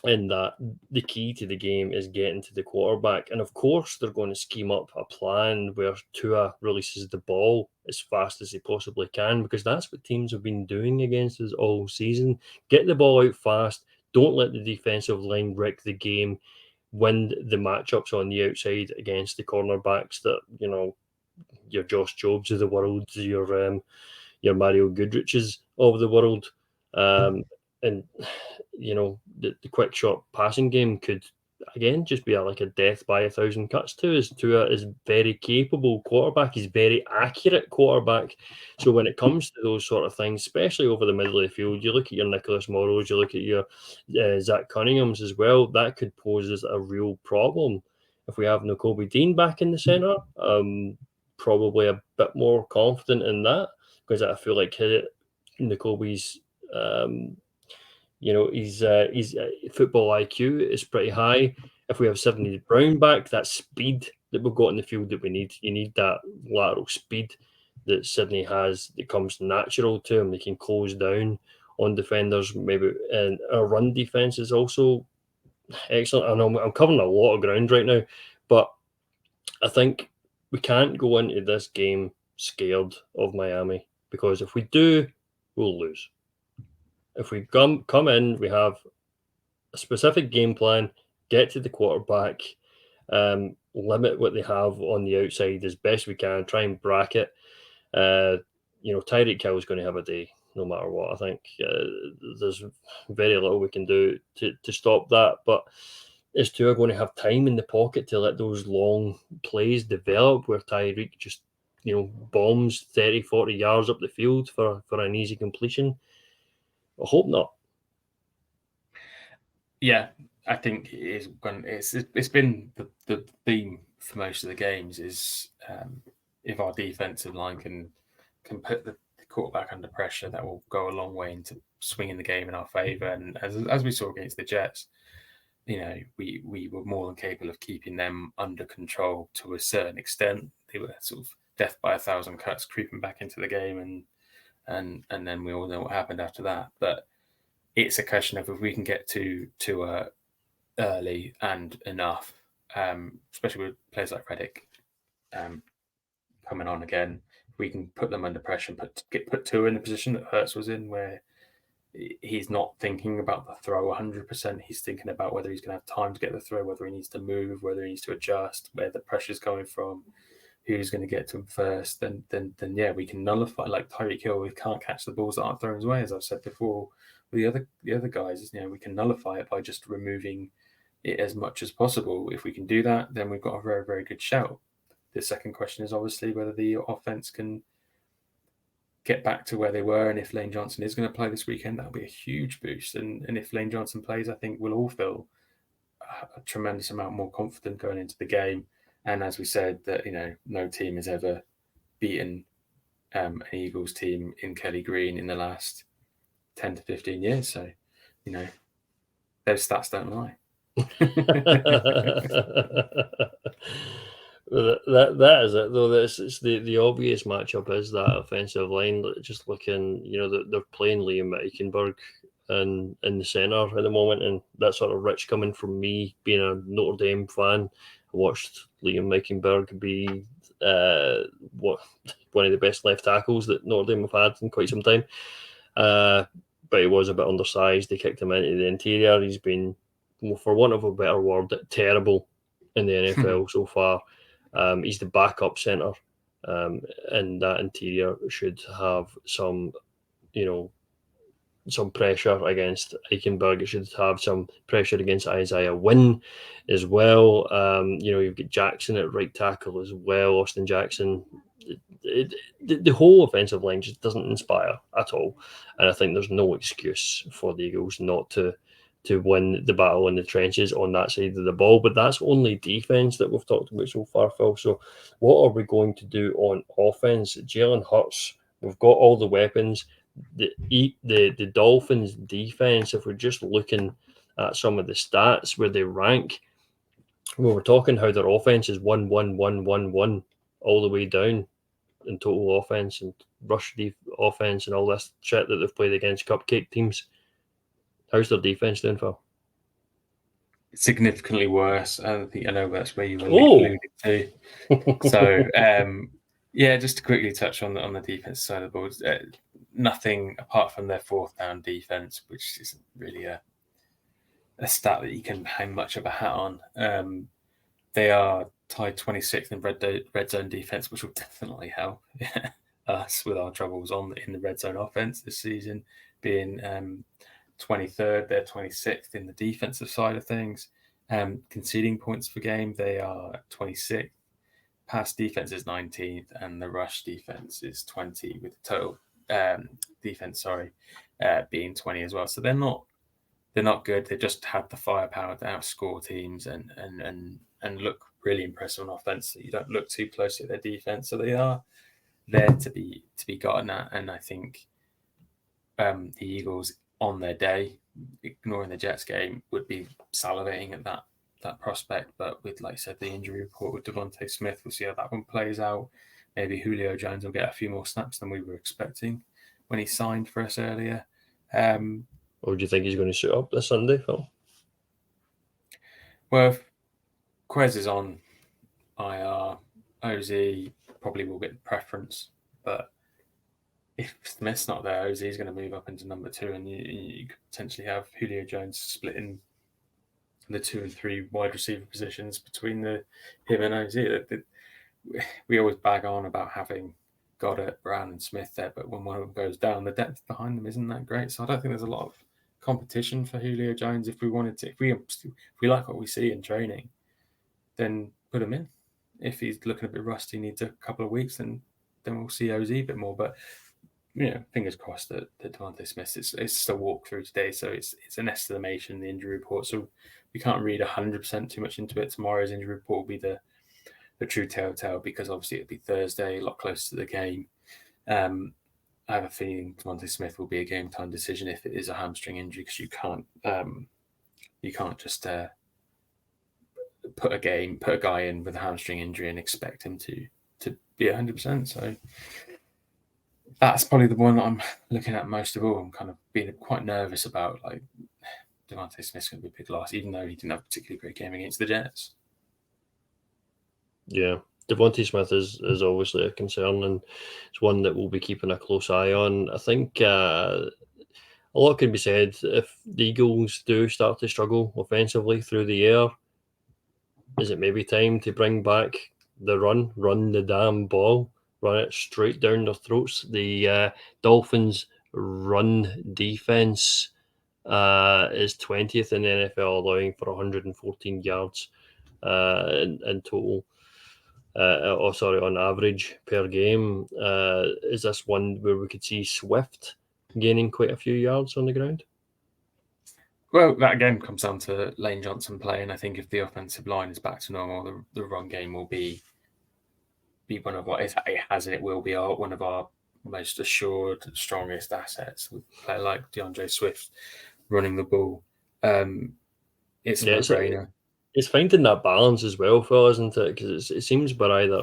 in that the key to the game is getting to the quarterback. And of course, they're going to scheme up a plan where Tua releases the ball as fast as he possibly can, because that's what teams have been doing against us all season. Get the ball out fast. Don't let the defensive line wreck the game. Win the matchups on the outside against the cornerbacks that, your Josh Jobs of the world, your Mario Goodriches of the world. And the quick shot passing game could again just be like a death by 1,000 cuts too. Tua is very capable quarterback. He's very accurate quarterback. So when it comes to those sort of things, especially over the middle of the field, you look at your Nicholas Morrows, you look at your Zach Cunninghams as well. That could pose as a real problem if we have Nakobe Dean back in the center. Probably a bit more confident in that, because I feel like Nakobe's his football IQ is pretty high. If we have Sidney Brown back, that speed that we've got in the field that we need, you need that lateral speed that Sidney has that comes natural to him. They can close down on defenders, maybe, and our run defense is also excellent. I know I'm covering a lot of ground right now, but I think we can't go into this game scared of Miami, because if we do, we'll lose. If we come in, we have a specific game plan, get to the quarterback, limit what they have on the outside as best we can, try and bracket. Tyreek Hill is going to have a day no matter what. I think there's very little we can do to stop that. But is Tua going to have time in the pocket to let those long plays develop where Tyreek just, bombs 30, 40 yards up the field for an easy completion? I hope not. Yeah, I think it is. It's been the theme for most of the games is if our defensive line can put the quarterback under pressure, that will go a long way into swinging the game in our favor. And as we saw against the Jets, we were more than capable of keeping them under control to a certain extent. They were sort of death by 1,000 cuts, creeping back into the game, and then we all know what happened after that. But it's a question of if we can get to early and enough, especially with players like Reddick coming on again. We can put them under pressure and put Tua in the position that Hurts was in, where he's not thinking about the throw 100%. He's thinking about whether he's going to have time to get the throw, whether he needs to move, whether he needs to adjust, where the pressure's coming from, who's going to get to him first. Then yeah, we can nullify, like Tyreek Hill. We can't catch the balls that aren't thrown his way, as I've said before. With the other guys, we can nullify it by just removing it as much as possible. If we can do that, then we've got a very, very good shout. The second question is obviously whether the offense can get back to where they were, and if Lane Johnson is going to play this weekend, that'll be a huge boost. And if Lane Johnson plays, I think we'll all feel a tremendous amount more confident going into the game. And as we said, that no team has ever beaten an Eagles team in Kelly Green in the last 10 to 15 years. So, those stats don't lie. That is it, though. It's the obvious matchup is that offensive line. Just looking, they're playing Liam Eichenberg in the centre at the moment, and that's sort of rich coming from me being a Notre Dame fan. I watched Liam Eichenberg be one of the best left tackles that Notre Dame have had in quite some time. But he was a bit undersized. They kicked him into the interior. He's been, for want of a better word, terrible in the NFL so far. He's the backup centre, and that interior should have some pressure against Eichenberg. It should have some pressure against Isaiah Wynn as well. You've got Jackson at right tackle as well, Austin Jackson. The whole offensive line just doesn't inspire at all. And I think there's no excuse for the Eagles not to win the battle in the trenches on that side of the ball. But that's only defense that we've talked about so far, Phil. So what are we going to do on offense? Jalen Hurts, we've got all the weapons. The Dolphins defense, if we're just looking at some of the stats where they rank, we're talking how their offense is 1-1-1-1-1 all the way down in total offense and rush offense and all this shit that they've played against cupcake teams. How's their defense doing, Phil? Significantly worse. I know that's where you were alluding to. So, just to quickly touch on the defense side of the ball, nothing apart from their fourth down defense, which isn't really a stat that you can hang much of a hat on. They are tied 26th in red zone defense, which will definitely help us with our troubles in the red zone offense this season, being 23rd. They're 26th in the defensive side of things. Conceding points per game, they are 26th. Pass defense is 19th, and the rush defense is 20, with the total defense, being 20 as well. So they're not good. They just had the firepower to outscore teams and look really impressive on offense. So you don't look too closely at their defense. So they are there to be gotten at. And I think the Eagles on their day, ignoring the Jets game, would be salivating at that prospect. But with, like I said, the injury report with Devontae Smith, we'll see how that one plays out. Maybe Julio Jones will get a few more snaps than we were expecting when he signed for us earlier. Or do you think he's going to suit up this Sunday, Phil? Well, if Quez is on IR, OZ probably will get the preference, but if Smith's not there, OZ is going to move up into number 2, and you could potentially have Julio Jones splitting the 2 and 3 wide receiver positions between him and OZ. We always bag on about having Goddard, Brown, and Smith there, but when one of them goes down, the depth behind them isn't that great. So I don't think there's a lot of competition for Julio Jones. If we wanted to, if we like what we see in training, then put him in. If he's looking a bit rusty, needs a couple of weeks, then we'll see OZ a bit more. But fingers crossed that Devontae Smith it's a walkthrough today, so it's an estimation, the injury report. So we can't read 100% too much into it. Tomorrow's injury report will be the true telltale, because obviously it'll be Thursday, a lot closer to the game. I have a feeling Devontae Smith will be a game time decision if it is a hamstring injury, because you can't just put a guy in with a hamstring injury and expect him to be 100%. So that's probably the one that I'm looking at most of all. I'm kind of being quite nervous about, like, Devontae Smith's going to be a big loss, even though he didn't have a particularly great game against the Jets. Yeah, Devontae Smith is obviously a concern, and it's one that we'll be keeping a close eye on. I think a lot can be said if the Eagles do start to struggle offensively through the air. Is it maybe time to bring back the run the damn ball, run it straight down their throats? The Dolphins' run defense is 20th in the NFL, allowing for 114 yards in total. On average per game. Is this one where we could see Swift gaining quite a few yards on the ground? Well, that again comes down to Lane Johnson playing. I think if the offensive line is back to normal, the run game will be one of what it has, and it will be one of our most assured, strongest assets. With a player like DeAndre Swift running the ball, it's a no-brainer. It's finding that balance as well, Phil, isn't it? Because it seems we're either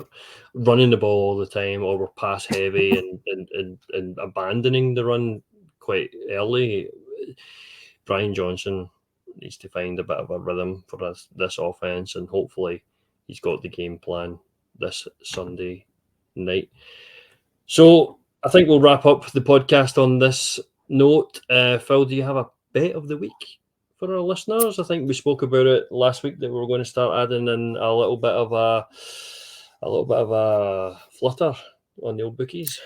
running the ball all the time, or we're pass heavy and abandoning the run quite early. Brian Johnson needs to find a bit of a rhythm for this offense, and hopefully he's got the game plan this Sunday night. So I think we'll wrap up the podcast on this note. Phil, do you have a bet of the week for our listeners? I think we spoke about it last week that we were going to start adding in a little bit of a flutter on the old bookies.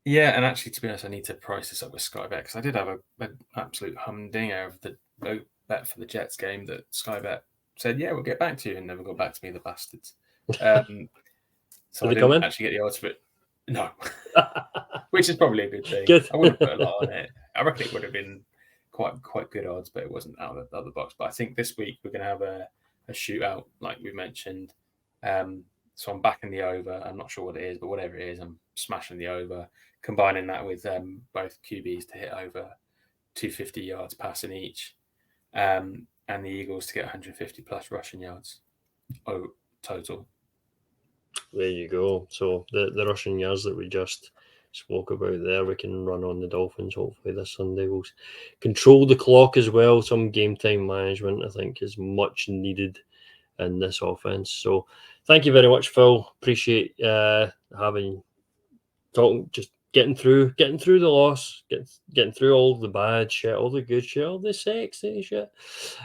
Yeah, and actually, to be honest, I need to price this up with Sky Bet, because I did have an absolute humdinger of the bet for the Jets game that Sky Bet said, "Yeah, we'll get back to you," and never got back to me, the bastards. So I didn't actually get the odds for it. No, which is probably a good thing. Good. I wouldn't put a lot on it. I reckon it would have been quite good odds, but it wasn't out of the box. But I think this week we're going to have a shootout, like we mentioned. So I'm backing the over. I'm not sure what it is, but whatever it is, I'm smashing the over, combining that with both QBs to hit over 250 yards passing each, and the Eagles to get 150 plus rushing yards total. There you go. So the rushing yards that we just spoke about there, we can run on the Dolphins hopefully this Sunday. We'll control the clock as well. Some game time management, I think, is much needed in this offense. So thank you very much, Phil. Appreciate just getting through the loss, getting through all the bad shit, all the good shit, all the sexy shit,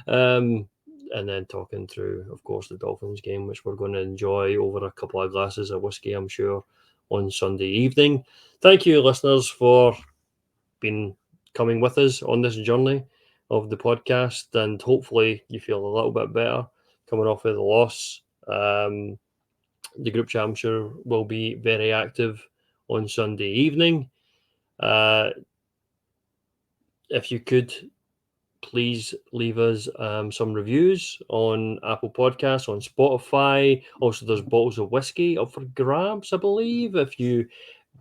and then talking through, of course, the Dolphins game, which we're going to enjoy over a couple of glasses of whiskey, I'm sure, on Sunday evening. Thank you, listeners, for coming with us on this journey of the podcast, and hopefully you feel a little bit better coming off of the loss. The group chat, I'm sure, will be very active on Sunday evening. If you could please leave us some reviews on Apple Podcasts, on Spotify. Also, there's bottles of whiskey up for grabs, I believe. If you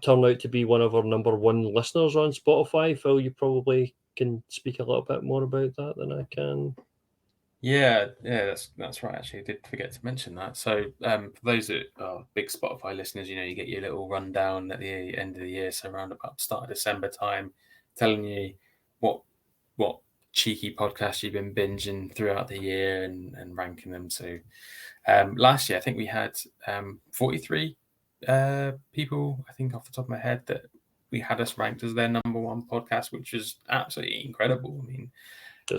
turn out to be one of our number one listeners on Spotify, Phil, you probably can speak a little bit more about that than I can. Yeah, that's right. Actually, I did forget to mention that. So, for those that are big Spotify listeners, you get your little rundown at the end of the year, so around about start of December time, telling you what cheeky podcasts you've been binging throughout the year and ranking them to. Last year, I think we had 43 people, I think off the top of my head, that we had us ranked as their number one podcast, which was absolutely incredible. I mean,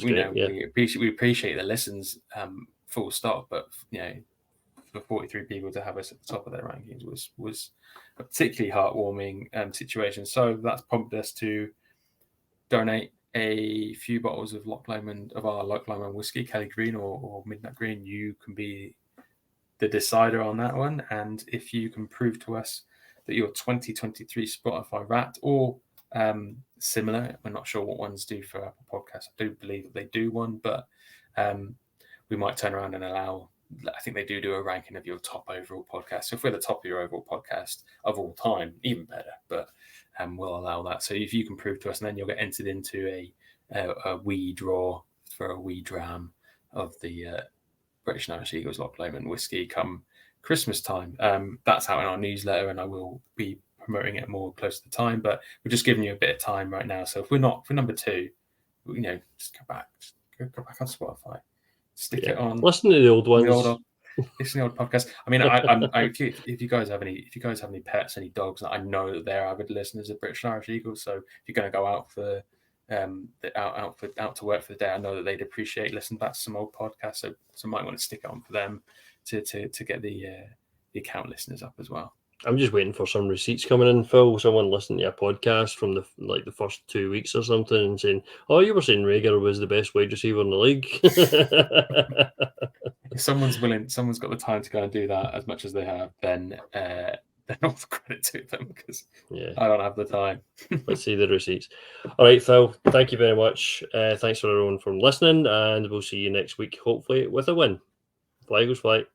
we appreciate the listens, full stop, but for 43 people to have us at the top of their rankings was a particularly heartwarming situation. So that's prompted us to donate a few bottles of our Loch Lomond whiskey, Kelly Green or Midnight Green. You can be the decider on that one, and if you can prove to us that your 2023 Spotify Wrapped or similar, we're not sure what ones do for Apple Podcasts. I do believe that they do one, but we might turn around and allow. I think they do a ranking of your top overall podcast. So if we're the top of your overall podcast of all time, even better. But we'll allow that. So if you can prove to us, and then you'll get entered into a wee draw for a wee dram of the British and Irish Eagles Loch Lomond whiskey come Christmas time. That's out in our newsletter, and I will be promoting it more close to the time. But we're just giving you a bit of time right now. So if we're number 2, just go back on Spotify. Stick it on. Listen to the old ones. Listen to the old podcast. I mean, if you guys have any pets, any dogs, I know that they're avid listeners of British and Irish Eagles. So if you're going to go out for out to work for the day, I know that they'd appreciate listening back to some old podcasts. So might want to stick it on for them to get the account listeners up as well. I'm just waiting for some receipts coming in, Phil. Someone listening to a podcast from the first 2 weeks or something and saying, "Oh, you were saying Rager was the best wide receiver in the league." If someone's got the time to go and do that as much as they have, then all the credit to them, because I don't have the time. Let's see the receipts. All right, Phil, thank you very much. Thanks for everyone for listening, and we'll see you next week, hopefully with a win. Fly Eagles fly.